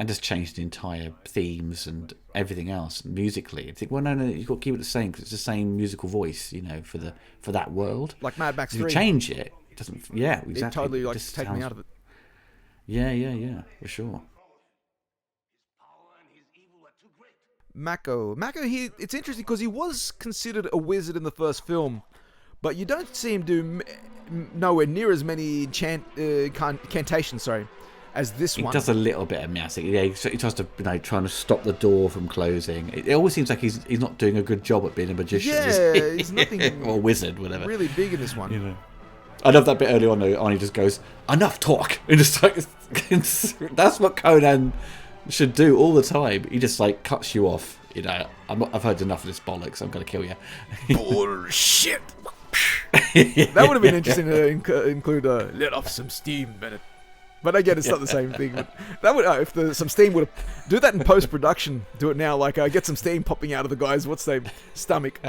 just change the entire themes and everything else musically. I think, well, no, you've got to keep it the same because it's the same musical voice, for that world. Like Mad Max If 3. you change it, it doesn't. Yeah, exactly. It totally like just take me out of it. Yeah, for sure. Mako, it's interesting because he was considered a wizard in the first film, but you don't see him do nowhere near as many incantations, as this one. He does a little bit of magic. Yeah, he tries to, trying to stop the door from closing. It always seems like he's not doing a good job at being a magician. Yeah, he's nothing or wizard, whatever. Really big in this one. I love that bit early on. Though, Arnie just goes, "Enough talk," and just like that's what Conan should do all the time. He just like cuts you off. I've heard enough of this bollocks. I'm gonna kill you. Bullshit. That would have been interesting to include let off some steam, Bennett. But again, it's not the same thing. But that would if some steam would have do that in post production. Do it now, like get some steam popping out of the guy's stomach.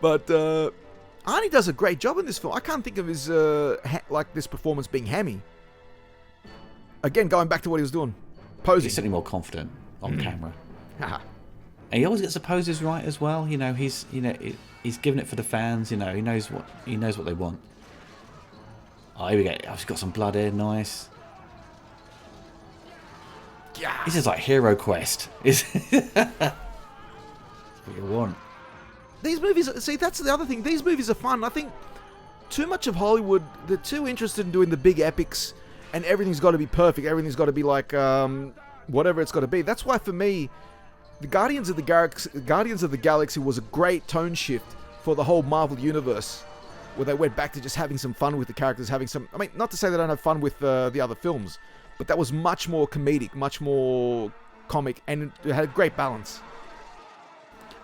But Arnie does a great job in this film. I can't think of his this performance being hammy. Again, going back to what he was doing, posing. He's certainly more confident on camera. And he always gets the poses right as well. He's giving it for the fans. He knows what they want. Oh, here we go. Oh, he's got some blood here. Nice. Yeah. This is like Hero Quest. Is what you want. These movies, see, that's the other thing. These movies are fun. I think too much of Hollywood, they're too interested in doing the big epics, and everything's got to be perfect. Everything's got to be like whatever it's got to be. That's why, for me, the Guardians of the Galaxy was a great tone shift for the whole Marvel universe, where they went back to just having some fun with the characters, not to say they don't have fun with the other films, but that was much more comedic, much more comic, and it had a great balance.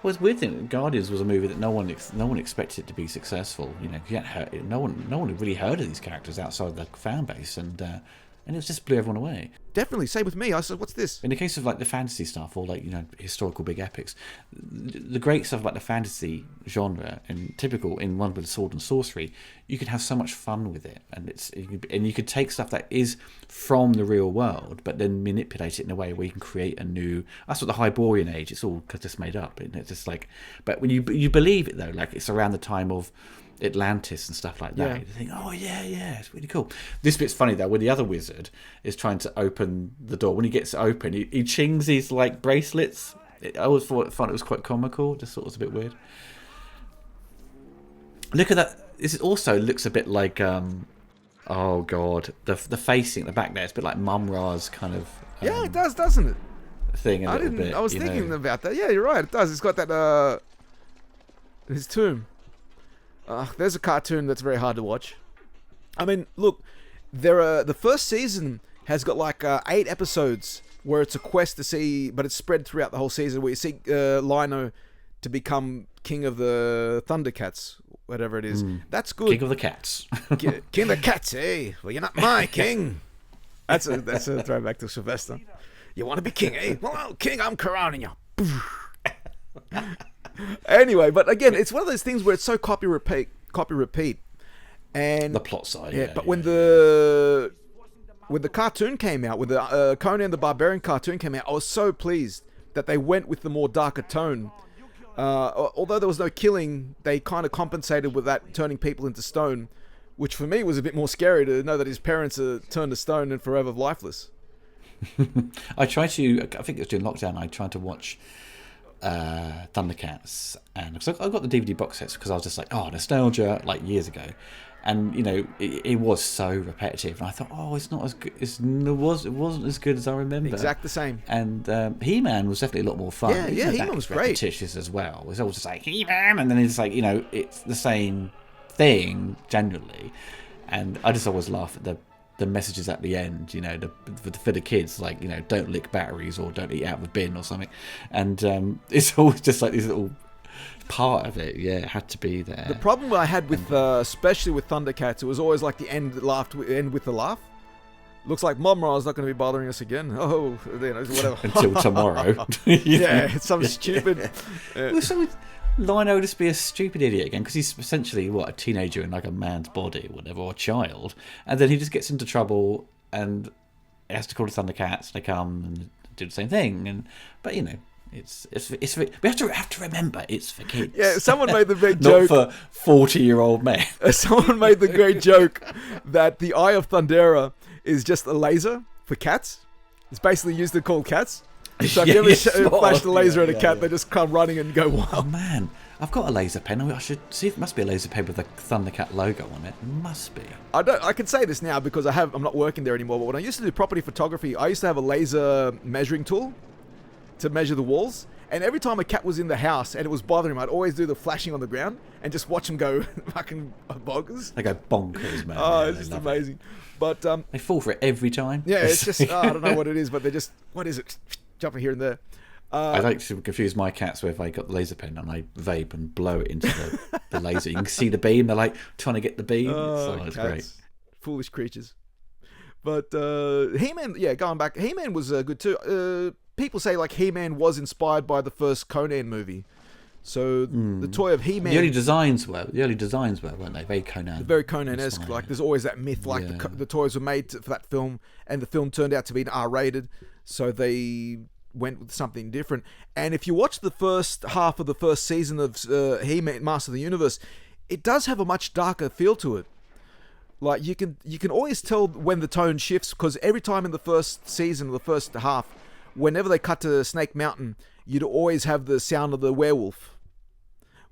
Well, it's weird thing. Guardians was a movie that no one expected to be successful. No one really heard of these characters outside the fan base, and it just blew everyone away. Definitely, same with me. I said, "What's this?" In the case of like the fantasy stuff or historical big epics, the great stuff about the fantasy genre and typical in one with sword and sorcery, you can have so much fun with it, and you could take stuff that is from the real world, but then manipulate it in a way where you can create a new. That's what the Hyborian Age. It's all just made up, and it's just like. But when you believe it though, like it's around the time of Atlantis and stuff like that. Yeah. You think, oh yeah, it's really cool. This bit's funny though, when the other wizard is trying to open the door. When he gets it open, he chings his like bracelets. I always thought it was quite comical. Just thought it was a bit weird. Look at that. This also looks a bit like oh god, the facing at the back there. It's a bit like Mum-Ra's kind of. Yeah, it does, doesn't it? Thing a little bit. I was thinking about that. Yeah, you're right. It does. It's got that his tomb. There's a cartoon that's very hard to watch. I mean, look, the first season has got like 8 episodes where it's a quest to see, but it's spread throughout the whole season where you see Lino to become king of the Thundercats, whatever it is. That's good. King of the Cats. King of the Cats, eh? Well, you're not my king. That's a throwback to Sylvester. You want to be king, eh? Well, king, I'm crowning you. Anyway, but again, it's one of those things where it's so copy repeat, and the plot side. Yeah, but when the cartoon came out, when the Conan the Barbarian cartoon came out, I was so pleased that they went with the more darker tone. Although there was no killing, they kind of compensated with that turning people into stone, which for me was a bit more scary to know that his parents are turned to stone and forever lifeless. I think it was during lockdown, I tried to watch Thundercats, and because I got the DVD box sets because I was just like, oh, nostalgia, like years ago, and it was so repetitive, and I thought, oh, it's not as good. It wasn't as good as I remember. Exact the same. And He-Man was definitely a lot more fun. Yeah, He-Man was great. Repetitious as well. It was always just like He-Man, and then it's like it's the same thing generally, and I just always laugh at the messages at the end, for the kids, like, don't lick batteries or don't eat out of a bin or something. And it's always just like this little part of it. Yeah, it had to be there. The problem I had with, especially with Thundercats, it was always like the end with the laugh. Looks like Momra's not going to be bothering us again. Oh, you know, whatever. Until tomorrow. Yeah, it's some stupid. Well, so Lionel would just be a stupid idiot again because he's essentially a teenager in like a man's body or whatever, or a child, and then he just gets into trouble and he has to call the Thundercats. And they come and do the same thing, but you know. It's for, we have to remember it's for kids. Yeah, someone made the big not joke. for 40-year-old men. Someone made the great joke that the Eye of Thundera is just a laser for cats. It's basically used to call cats. So if you ever flash the laser at a cat, they just come running and go wild. Oh man, I've got a laser pen. I should see if it must be a laser pen with the Thundercat logo on it. It must be. I can say this now because I'm not working there anymore. But when I used to do property photography, I used to have a laser measuring tool to measure the walls, and every time a cat was in the house and it was bothering him, I'd always do the flashing on the ground and just watch him go fucking bonkers. They go bonkers, man. Oh, yeah, it's just amazing. But they fall for it every time. yeah, it's just I don't know what it is, but they're just, what is it? Jumping here and there. I like to confuse my cats with I got the laser pen and I vape and blow it into the laser. You can see the beam. They're like trying to get the beam. It's great. Foolish creatures. But He-Man, yeah, going back, He-Man was good too. People say like He-Man was inspired by the first Conan movie. So the toy of He-Man. The early designs were, weren't they? Very Conan. Very Conan-esque. Like there's always that myth. Like the toys were made for that film, and the film turned out to be R-rated, so they went with something different. And if you watch the first half of the first season of He-Man, Master of the Universe, it does have a much darker feel to it. Like you can always tell when the tone shifts, because every time in the first season, the first half, whenever they cut to Snake Mountain, you'd always have the sound of the werewolf.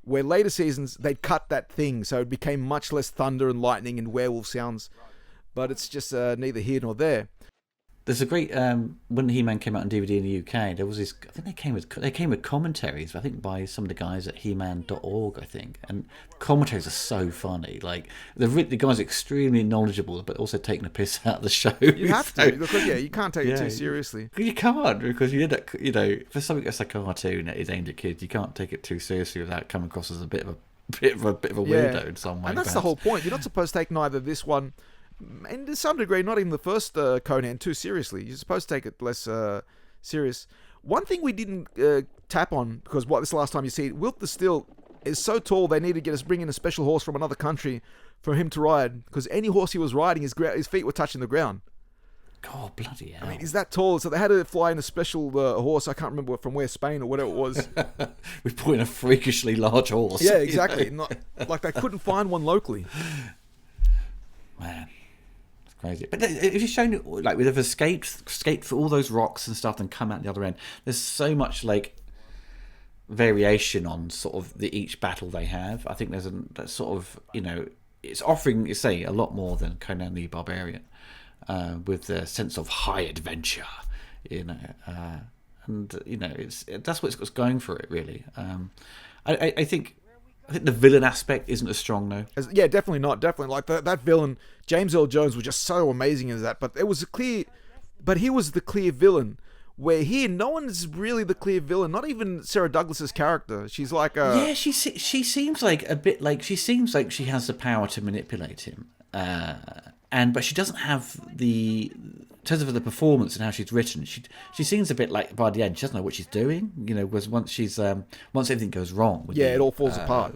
Where later seasons, they'd cut that thing, so it became much less thunder and lightning and werewolf sounds. But it's just neither here nor there. There's a great when He-Man came out on DVD in the UK. There was this. I think they came with commentaries. I think by some of the guys at He-Man.org. I think, and commentaries are so funny. Like the guys are extremely knowledgeable, but also taking a piss out of the show. You have to, because you can't take it too seriously. You can't, because you end up, for something that's a cartoon that is aimed at kids, you can't take it too seriously without coming across as a bit of a weirdo in some way. And that's the whole point. You're not supposed to take neither this one, and to some degree, not even the first Conan, too seriously. You're supposed to take it less serious. One thing we didn't tap on, because this is the last time you see it, Wilt the Still is so tall they need to bring in a special horse from another country for him to ride, because any horse he was riding, his feet were touching the ground. God, bloody hell. I mean, he's that tall, so they had to fly in a special horse, I can't remember from where, Spain or whatever it was. We put in a freakishly large horse. Yeah, exactly. Not, like they couldn't find one locally. Man. Crazy, but if you're shown like they've escaped for all those rocks and stuff and come out the other end, there's so much like variation on sort of each battle they have. I think there's that sort of it's offering a lot more than Conan the Barbarian, with the sense of high adventure, and that's what's going for it really. I think the villain aspect isn't as strong though. Yeah, definitely not. Definitely, like that villain, James Earl Jones, was just so amazing as that. But he was the clear villain. Where here, no one is really the clear villain. Not even Sarah Douglas's character. She's like she seems like a bit like she has the power to manipulate him. But she doesn't have in terms of the performance and how she's written, she seems a bit like by the end she doesn't know what she's doing. Because once everything goes wrong, it all falls apart.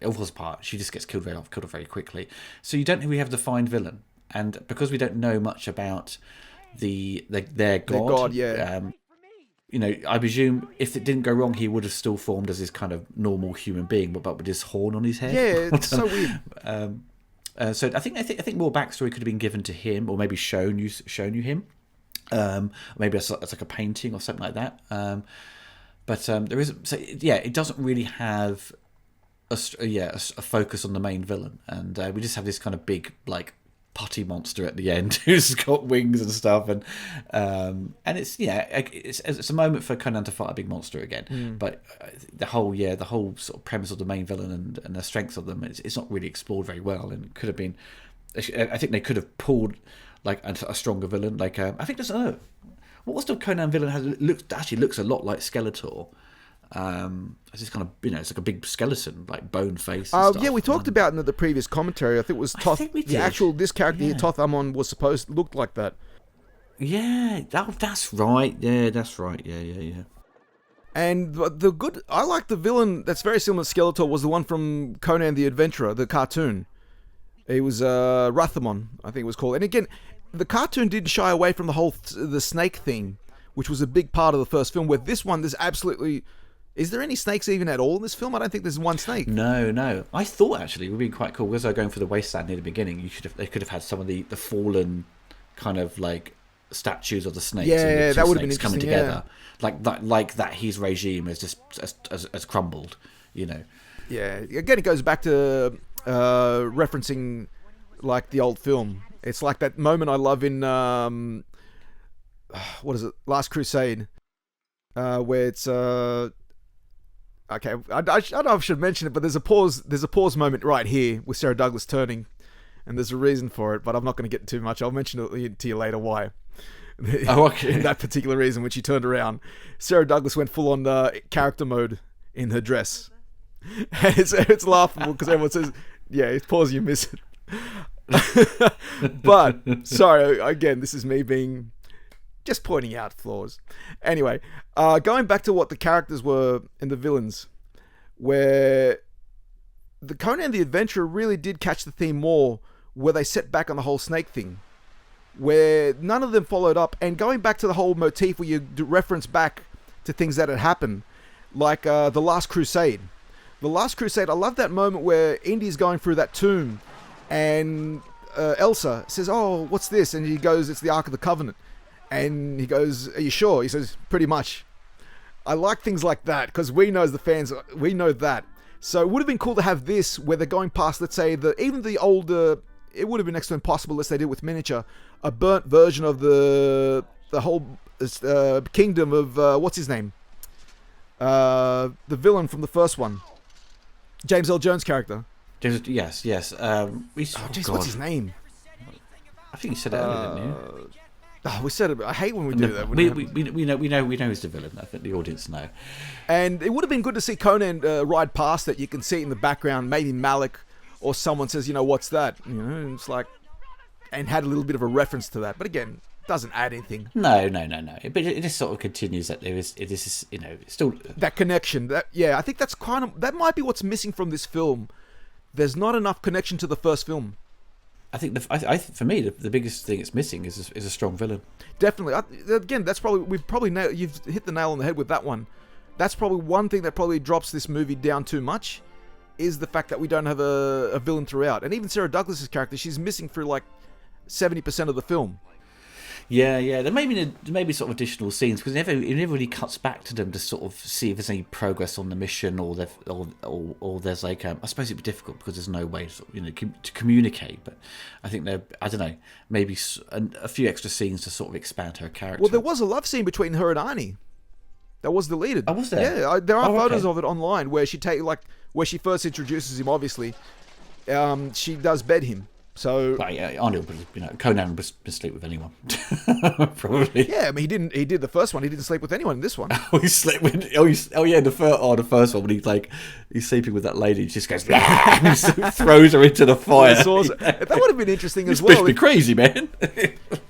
It all falls apart. She just gets killed off very quickly. So you don't really have the defined villain, and because we don't know much about their god. I presume if it didn't go wrong, he would have still formed as this kind of normal human being, but with his horn on his head. Yeah, it's so weird. So I think more backstory could have been given to him, or maybe shown you him. Maybe it's like a painting or something like that. But there isn't. So it doesn't really have a focus on the main villain, and we just have this kind of big like putty monster at the end who's got wings and stuff, and it's a moment for Conan to fight a big monster again. But the whole sort of premise of the main villain and the strengths of them, it's not really explored very well, and it could have been. I think they could have pulled like a stronger villain. Like I think what was the Conan villain looks a lot like Skeletor. It's just kind of it's like a big skeleton, like bone face. And stuff. Yeah, we talked about in the previous commentary. I think it was Toth. This character here, Toth Amon, was looked like that. Yeah, that's right. Yeah, that's right. Yeah. And I like the villain that's very similar to Skeletor was the one from Conan the Adventurer, the cartoon. It was Rathamon, I think it was called. And again, the cartoon didn't shy away from the snake thing, which was a big part of the first film. Where this one, there's absolutely... Is there any snakes even at all in this film? I don't think there's one snake. No. I thought actually it would be quite cool because I was going for the wasteland near the beginning. They could have had some of the fallen kind of like statues of the snakes. Yeah, that would have been coming interesting. together, like that. His regime has just has crumbled. You know. Yeah. Again, it goes back to referencing like the old film. It's like that moment I love in what is it? Last Crusade, where it's okay. I don't know if I should mention it, but there's a pause moment right here with Sarah Douglas turning, and there's a reason for it, but I'm not going to get too much. I'll mention it to you later why. Oh, okay. That particular reason when she turned around, Sarah Douglas went full on character mode in her dress. And it's laughable because everyone says, "Yeah, it's pause, you miss it." But sorry, again, this is me being just pointing out flaws. Anyway, going back to what the characters were and the villains, where the Conan the Adventurer really did catch the theme more, where they set back on the whole snake thing, where none of them followed up, and going back to the whole motif where you reference back to things that had happened, like the Last Crusade. The Last Crusade, I love that moment where Indy's going through that tomb, and Elsa says, "Oh, what's this?" And he goes, "It's the Ark of the Covenant." And he goes, "Are you sure?" He says, "Pretty much." I like things like that because we know as the fans, we know that. So it would have been cool to have this where they're going past, let's say, even the older. It would have been next to impossible unless they did it with miniature, a burnt version of the whole kingdom of what's his name, the villain from the first one, James L. Jones' character. Yes. What's his name? I think you said it earlier, didn't you? We said it. I hate when we do that. We know he's the villain. I think the audience know. And it would have been good to see Conan ride past it. You can see it in the background. Maybe Malik or someone says, "What's that?" And it's like, and had a little bit of a reference to that. But again, doesn't add anything. No. But it just sort of continues that this is still that connection. I think that might be what's missing from this film. There's not enough connection to the first film. I think for me the biggest thing it's missing is a strong villain. Definitely. Again, that's probably you've hit the nail on the head with that one. That's probably one thing that probably drops this movie down too much, is the fact that we don't have a villain throughout. And even Sarah Douglas's character, she's missing for like 70% of the film. Yeah. There may be sort of additional scenes because it never really cuts back to them to sort of see if there's any progress on the mission or there's like I suppose it'd be difficult because there's no way to communicate. But I think I don't know, maybe a few extra scenes to sort of expand her character. Well, there was a love scene between her and Arnie that was deleted. Oh, was there? Yeah, there are photos of it online where where she first introduces him. Obviously, she does bed him. So, Arnold, Conan would sleep with anyone, probably. Yeah, I mean, he did the first one. He didn't sleep with anyone in this one. He slept with. The first one when he's sleeping with that lady. He just goes, and throws her into the fire. That would have been interesting as well. This well. be crazy, man.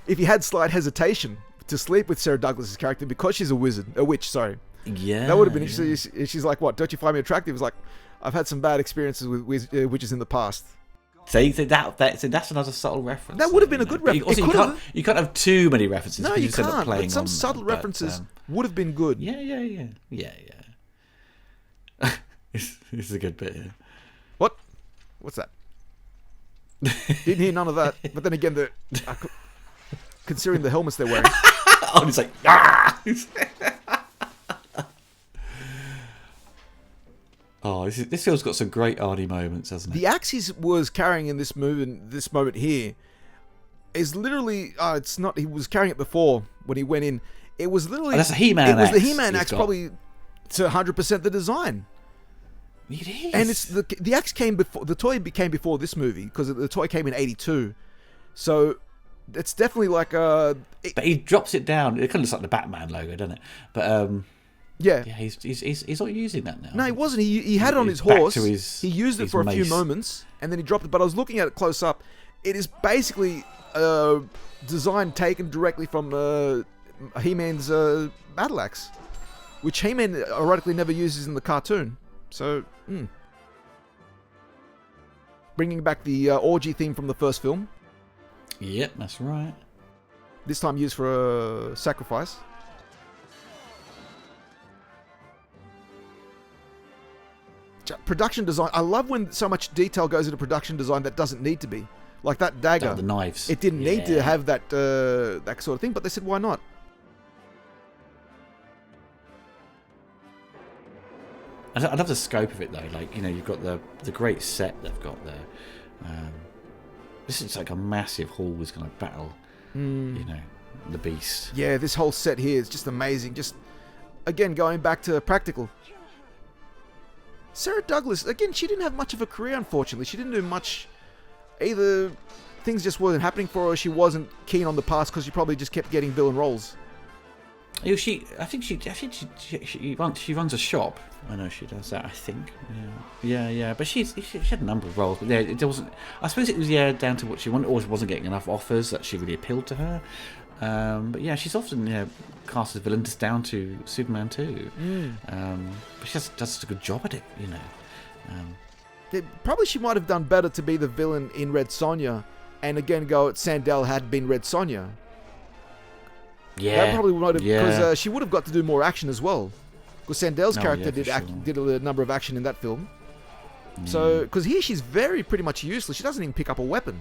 If he had slight hesitation to sleep with Sarah Douglas's character because she's a witch. Sorry. Yeah, that would have been interesting. She's like, "What? Don't you find me attractive?" It's like, "I've had some bad experiences with witches in the past." See, that's another subtle reference. That would have been a good reference. You can't have too many references. No, you can't. But some subtle references would have been good. Yeah. This is a good bit here. What? What's that? Didn't hear none of that. But then again, considering the helmets they're wearing. Oh, it's like, ah! Oh, this film's got some great Arnie moments, hasn't it? The axe he was carrying in this moment here, is literally. It's not. He was carrying it before when he went in. It was literally. That's a He-Man axe. It was the He-Man axe, probably to 100% the design. It is. And it's the axe came before the toy came before this movie because the toy came in '82, so it's definitely like But he drops it down. It kind of looks like the Batman logo, doesn't it? But yeah, he's not using that now. No, he wasn't. He had it on his horse. He used it for a few moments, and then he dropped it. But I was looking at it close up. it is basically design taken directly from He-Man's battle axe, which He-Man ironically never uses in the cartoon. So, bringing back the orgy theme from the first film. Yep, that's right. This time used for a sacrifice. Production design. I love when so much detail goes into production design that doesn't need to be. Like that dagger. The knives. It didn't need to have that that sort of thing, but they said, why not? I love the scope of it though. Like, you know, you've got the great set they've got there. This is like a massive hall is going to battle, you know, the beast. Yeah, this whole set here is just amazing. Just, again, going back to practical. Sarah Douglas, again, she didn't have much of a career, unfortunately. She didn't do much. Either things just weren't happening for her, or she wasn't keen on the past because she probably just kept getting villain roles. I think she runs a shop. I know she does that. I think. Yeah. But she had a number of roles. But yeah, it wasn't. I suppose it was down to what she wanted, or she wasn't getting enough offers that she really appealed to her. But yeah, she's often cast as villain just down to Superman 2. But she does a good job at it, you know. Probably she might have done better to be the villain in Red Sonja, and again go at Sandel had been Red Sonja. Yeah, that probably might have, because she would have got to do more action as well. Because Sandel's character did a number of action in that film. So, because here she's pretty much useless. She doesn't even pick up a weapon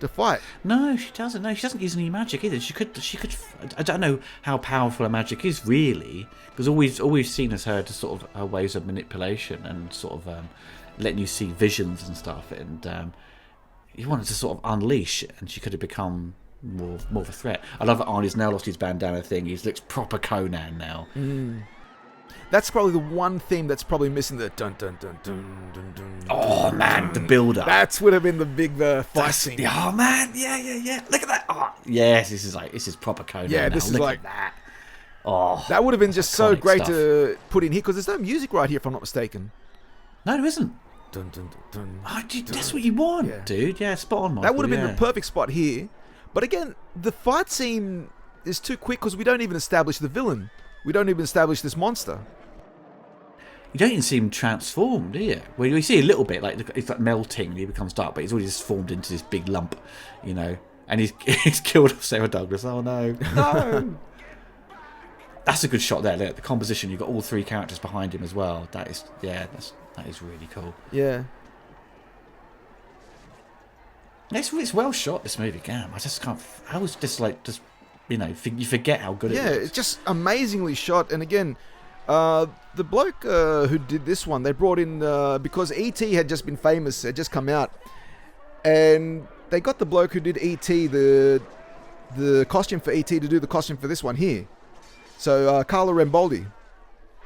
to fight. No, she doesn't. No, she doesn't use any magic either. She could. I don't know how powerful her magic is really, because all we've seen is her just sort of her ways of manipulation and sort of letting you see visions and stuff. And you wanted to sort of unleash, and she could have become more of a threat. I love that Arnie's now lost his bandana thing. He looks proper Conan now. That's probably the one theme that's probably missing, the dun dun dun dun dun dun. Oh man, the build-up. That would have been the big fight scene. Oh man, yeah. Look at that. Oh, yes, this is proper Conan. Yeah, now. this is Look like at that. Oh, that would have been just so great stuff to put in here, because there's no music right here, if I'm not mistaken. No, there isn't. Dun, dun, dun, dun, oh, dude, that's what you want, dude. Yeah, spot on, Michael. That would have been the perfect spot here. But again, the fight scene is too quick because we don't even establish the villain. We don't even establish this monster. You don't even see him transformed, do you? Well, you see a little bit, like it's like melting and he becomes dark, but he's already just formed into this big lump, you know. And he's killed off Sarah Douglas. Oh no, no! That's a good shot there. Look, the composition. You've got all three characters behind him as well. That is really cool. Yeah. It's well shot, this movie. Damn, I just can't. I was just you know, you forget how good it is. Yeah, it's just amazingly shot. And again, the bloke who did this one, they brought in because E.T. had just been famous, had just come out, and they got the bloke who did E.T. the costume for E.T. to do the costume for this one here. So Carlo Rambaldi,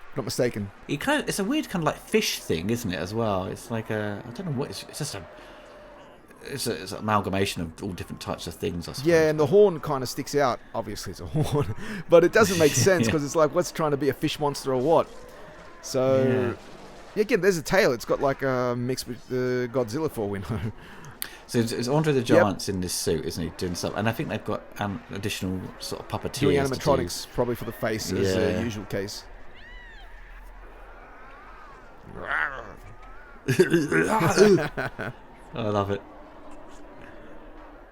if not mistaken. It's a weird kind of like fish thing, isn't it? As well, it's like I don't know what it's just a. It's an amalgamation of all different types of things, I suppose. Yeah, and the horn kind of sticks out. Obviously, it's a horn. But it doesn't make sense because it's like, what's trying to be a fish monster or what? So, again, there's a tail. It's got like a mix with the Godzilla, for we know. So it's Andre the Giant's in this suit, isn't he, doing stuff? And I think they've got additional sort of puppeteers. Doing animatronics, probably for the face, as a usual case. I love it.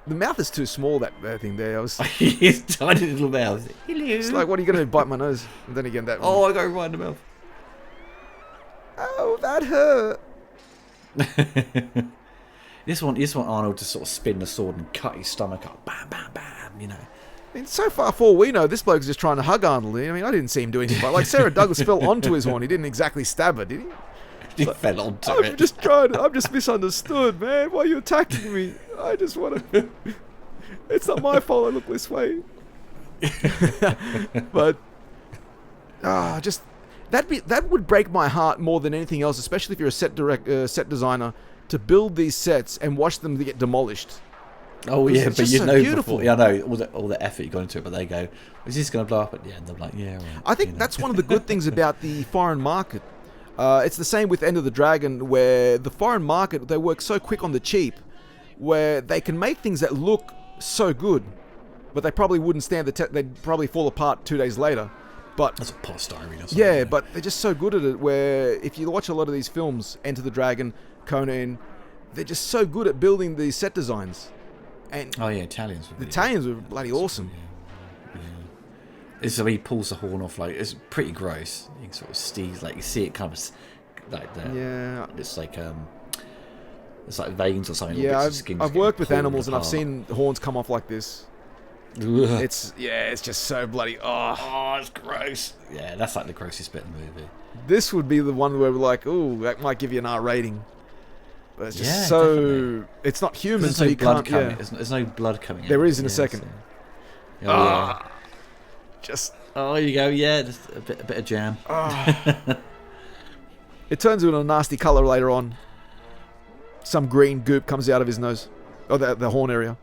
The mouth is too small, that thing there. His tiny little mouth. Hello. It's like, what are you going to do, bite my nose? And then again, that one. Oh, I go right in the mouth. Oh, that hurt. You just want Arnold to sort of spin the sword and cut his stomach up. Bam, bam, bam, you know. I mean, so far for all we know, this bloke's just trying to hug Arnold. I mean, I didn't see him do anything. But like Sarah Douglas fell onto his horn. He didn't exactly stab her, did he? He fell onto it. I'm just misunderstood, man. Why are you attacking me? I just want to... It's not my fault I look this way. But... just... That would break my heart more than anything else, especially if you're a set designer, to build these sets and watch them get demolished. Oh yeah, but you so know beautiful. before, yeah, I know all the effort you got into it, but they go, is this going to blow up at the end? I'm like, yeah. Right, I think that's one of the good things about the foreign market. It's the same with End of the Dragon, where the foreign market, they work so quick on the cheap where they can make things that look so good, but they probably wouldn't stand the test. They'd probably fall apart 2 days later. But That's a polystyrene or something. yeah, but they're just so good at it. Where if you watch a lot of these films, Enter the Dragon, Conan, they're just so good at building these set designs. And Oh yeah, Italians. the Italians were bloody awesome. It's the way he pulls the horn off. Like it's pretty gross. You can sort of you see it kind of like the. Yeah. It's like veins or something. Yeah, bits of skin I've getting worked with pulled animals and I've apart. seen horns come off like this. Ugh. It's just so bloody. Oh, it's gross. Yeah, that's like the grossest bit in the movie. This would be the one where we're like, ooh, that might give you an R rating. But it's just Yeah, so. definitely. It's not human, There's so no you blood can't. coming. Yeah. There's no blood coming. There out. is in a second. So. Oh, yeah. Just. Oh, there you go. Yeah, just a bit of jam. It turns into a nasty color later on. Some green goop comes out of his nose. Or the horn area.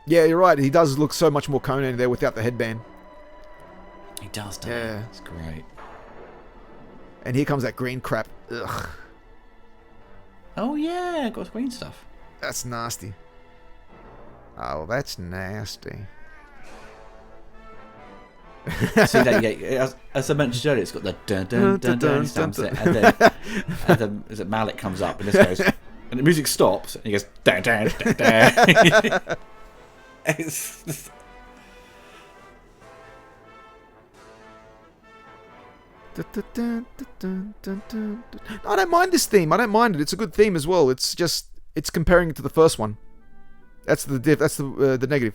Yeah, you're right. He does look so much more Conan there without the headband. He does, doesn't Yeah. he? It's great. And here comes that green crap. Ugh, Oh yeah, got green stuff. that's nasty. Oh, that's nasty. See that? Yeah, as I mentioned earlier, it's got the dun dun dun dun stamps it, and then as Malik comes up and this goes, and the music stops, and he goes dun dun dun dun. It's I don't mind this theme. I don't mind it. It's a good theme as well. It's just comparing it to the first one. That's the the negative.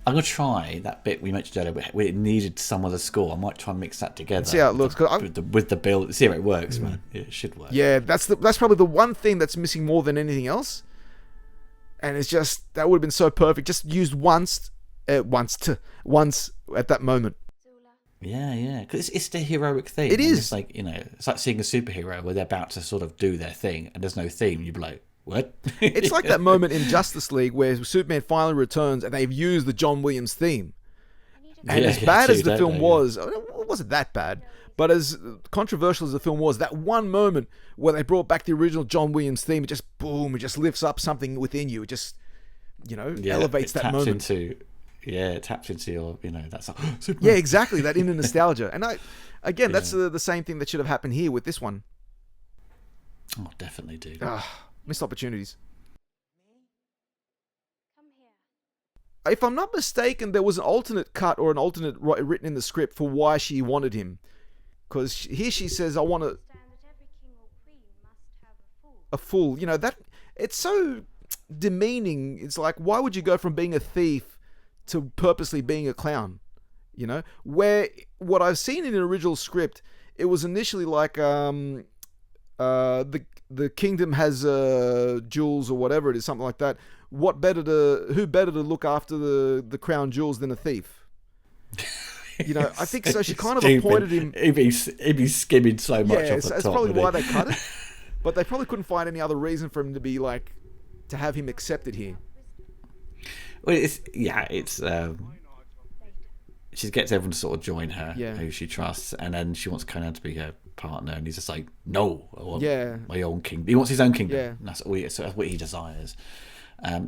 I'm gonna try that bit we mentioned earlier where it needed some other score. I might try and mix that together. See how it looks. With the build. See how it works, man. Yeah, it should work. Yeah, that's probably the one thing that's missing more than anything else. And it's just that would have been so perfect. Just used once at that moment. Yeah, because it's the heroic theme. It is. It's like it's like seeing a superhero where they're about to sort of do their thing, and there's no theme. You'd be like, what? It's like that moment in Justice League where Superman finally returns and they've used the John Williams theme. And as bad as the film was, it wasn't that bad, but as controversial as the film was, that one moment where they brought back the original John Williams theme, it just boom, it just lifts up something within you. It just, elevates that moment. It taps into your, that's like, Superman. Yeah, exactly, that inner nostalgia. And that's the same thing that should have happened here with this one. Oh, definitely, dude. Missed opportunities. If I'm not mistaken, there was an alternate cut or an alternate written in the script for why she wanted him. Because here she says, I want a fool. That it's so demeaning. It's like, why would you go from being a thief to purposely being a clown? Where what I've seen in the original script, it was initially like the kingdom has jewels or whatever it is, something like that. Who better to look after the crown jewels than a thief? I think so. She kind of appointed him. He'd be skimming so much off the top. That's probably why they cut it. But they probably couldn't find any other reason for him to be like to have him accepted here. Well, she gets everyone to sort of join her, who she trusts, and then she wants Conan to be her partner, and he's just like, no, I want my own kingdom. He wants his own kingdom. Yeah. And that's what he desires.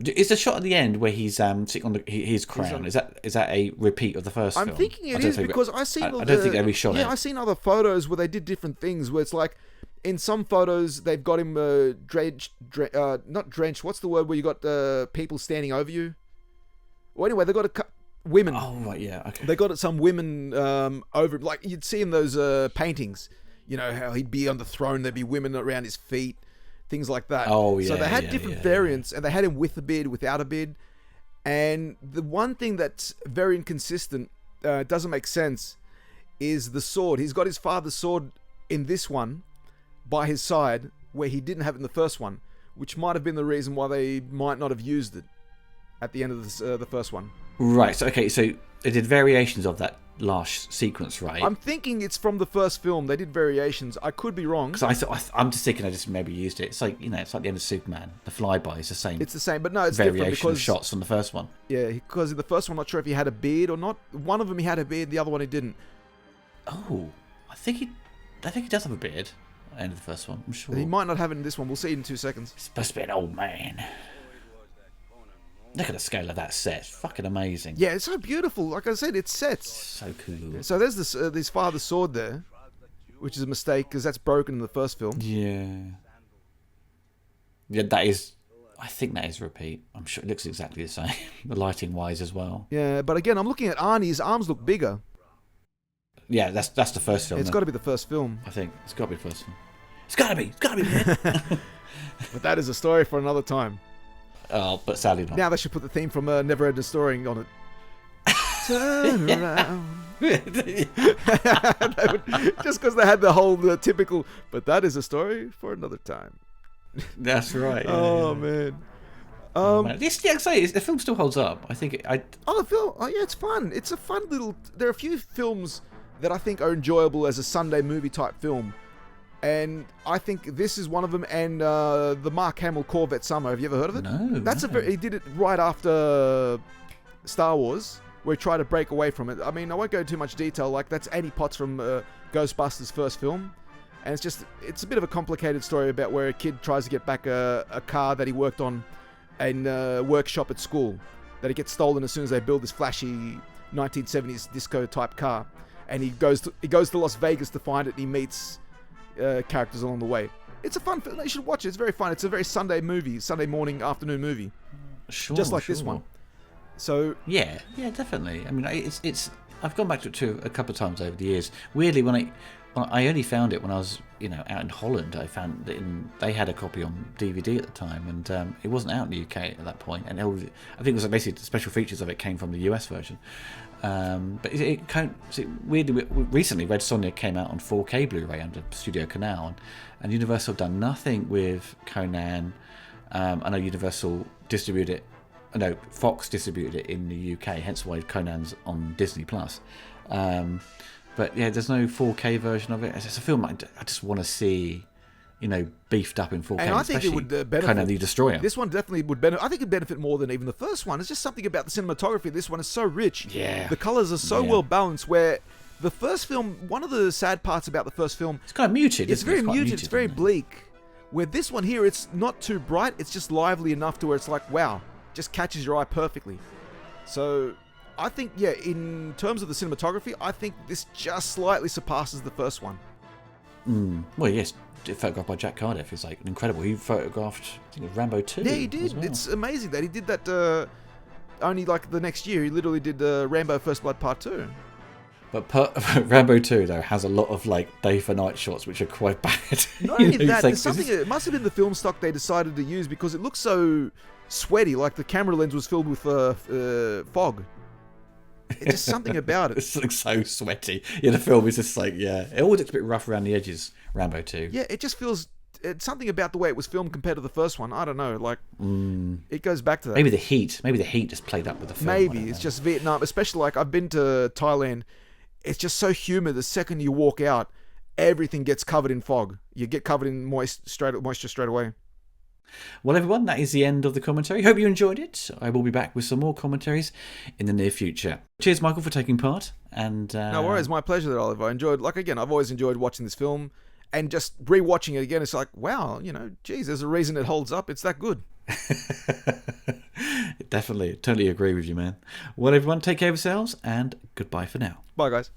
Is the shot at the end where he's sitting on his crown? Is that a repeat of the first film? I'm thinking it is because I don't think they reshot it. Yeah, I've seen other photos where they did different things. Where it's like, in some photos they've got him not drenched. What's the word where you got people standing over you? Well, anyway, they got women. Oh right, yeah, okay. They got some women over, like you'd see in those paintings. How he'd be on the throne, there'd be women around his feet. Things like that. Oh, yeah. So they had different variants, and they had him with a beard, without a beard. And the one thing that's very inconsistent, doesn't make sense, is the sword. He's got his father's sword in this one by his side, where he didn't have it in the first one, which might have been the reason why they might not have used it at the end of the first one. Right. So they did variations of that last sequence, right? I'm thinking it's from the first film. They did variations. I could be wrong. Because I'm just thinking I just maybe used it. It's like it's like the end of Superman. The flyby is the same. It's the same, but no, it's variation different because of shots from the first one. Yeah, because in the first one, I'm not sure if he had a beard or not. One of them he had a beard, the other one he didn't. Oh, I think he does have a beard. At the end of the first one, I'm sure. He might not have it in this one. We'll see it in 2 seconds. He's supposed to be an old man. Look at the scale of that set. It's fucking amazing. Yeah, it's so beautiful. Like I said, it's sets. So cool. So there's this father's sword there, which is a mistake because that's broken in the first film. Yeah. Yeah, that is... I think that is a repeat. I'm sure it looks exactly the same. The lighting-wise as well. Yeah, but again, I'm looking at Arnie. His arms look bigger. Yeah, that's the first film. It's got to be the first film. I think. It's got to be the first film. It's got to be, man. But that is a story for another time. Oh, but sadly not. Now they should put the theme from Never Ending Story on it. Turn around. Just because they had the whole typical, but that is a story for another time. That's right. Oh, man. Man. This, yeah, say the film still holds up. I think the film. Oh, yeah, it's fun. It's a fun little. There are a few films that I think are enjoyable as a Sunday movie type film, and I think this is one of them. And the Mark Hamill Corvette Summer. Have you ever heard of it? No. That's he did it right after Star Wars, where he tried to break away from it. I mean, I won't go into too much detail. Like that's Annie Potts from Ghostbusters' first film. And it's a bit of a complicated story about where a kid tries to get back a car that he worked on in a workshop at school, that it gets stolen as soon as they build this flashy 1970s disco type car. And he goes to Las Vegas to find it, and he meets characters along the way. It's a fun film. You should watch it. It's very fun. It's a very Sunday morning, afternoon movie. Sure, just like this one. So yeah, definitely. I mean, it's I've gone back to it a couple of times over the years. Weirdly, when I only found it when I was, out in Holland. I found that they had a copy on DVD at the time, and it wasn't out in the UK at that point. And I think it was basically the special features of it came from the US version. But weirdly, recently Red Sonja came out on 4K Blu-ray under Studio Canal, and Universal have done nothing with Conan. I know Universal distributed it. No, Fox distributed it in the UK, hence why Conan's on Disney Plus. But yeah, there's no 4K version of it. It's a film I just want to see, beefed up in 4K. And I think it would benefit. Conan the Destroyer. This one definitely would benefit. I think it'd benefit more than even the first one. It's just something about the cinematography. This one is so rich. Yeah. The colors are so well balanced. Where the first film, one of the sad parts about the first film, it's kind of muted. It's very quite muted. It's very bleak. Where this one here, it's not too bright. It's just lively enough to where it's like, wow, just catches your eye perfectly. So I think, in terms of the cinematography, I think this just slightly surpasses the first one. Well, yes, photographed by Jack Cardiff is like incredible. He photographed, I think, it was Rambo 2. Yeah, he did. Well. It's amazing that he did that only like the next year. He literally did Rambo First Blood Part 2. But Rambo 2, though, has a lot of day for night shots, which are quite bad. Not only that, there's something. It must have been the film stock they decided to use because it looks so sweaty. Like the camera lens was filled with fog. It's just something about it. It looks so sweaty. Yeah, the film is just it always looks a bit rough around the edges, Rambo 2. Yeah, it just feels... It's something about the way it was filmed compared to the first one. I don't know, it goes back to that. Maybe the heat just played up with the film. Maybe, it's just Vietnam. Especially, I've been to Thailand. It's just so humid. The second you walk out, everything gets covered in fog. You get covered in moisture straight away. Well, everyone, that is the end of the commentary. Hope you enjoyed it. I will be back with some more commentaries in the near future. Cheers, Michael, for taking part. And no worries, my pleasure, Oliver. I enjoyed, I've always enjoyed watching this film, and just rewatching it again. It's like, wow, geez, there's a reason it holds up. It's that good. Definitely, totally agree with you, man. Well, everyone, take care of yourselves, and goodbye for now. Bye, guys.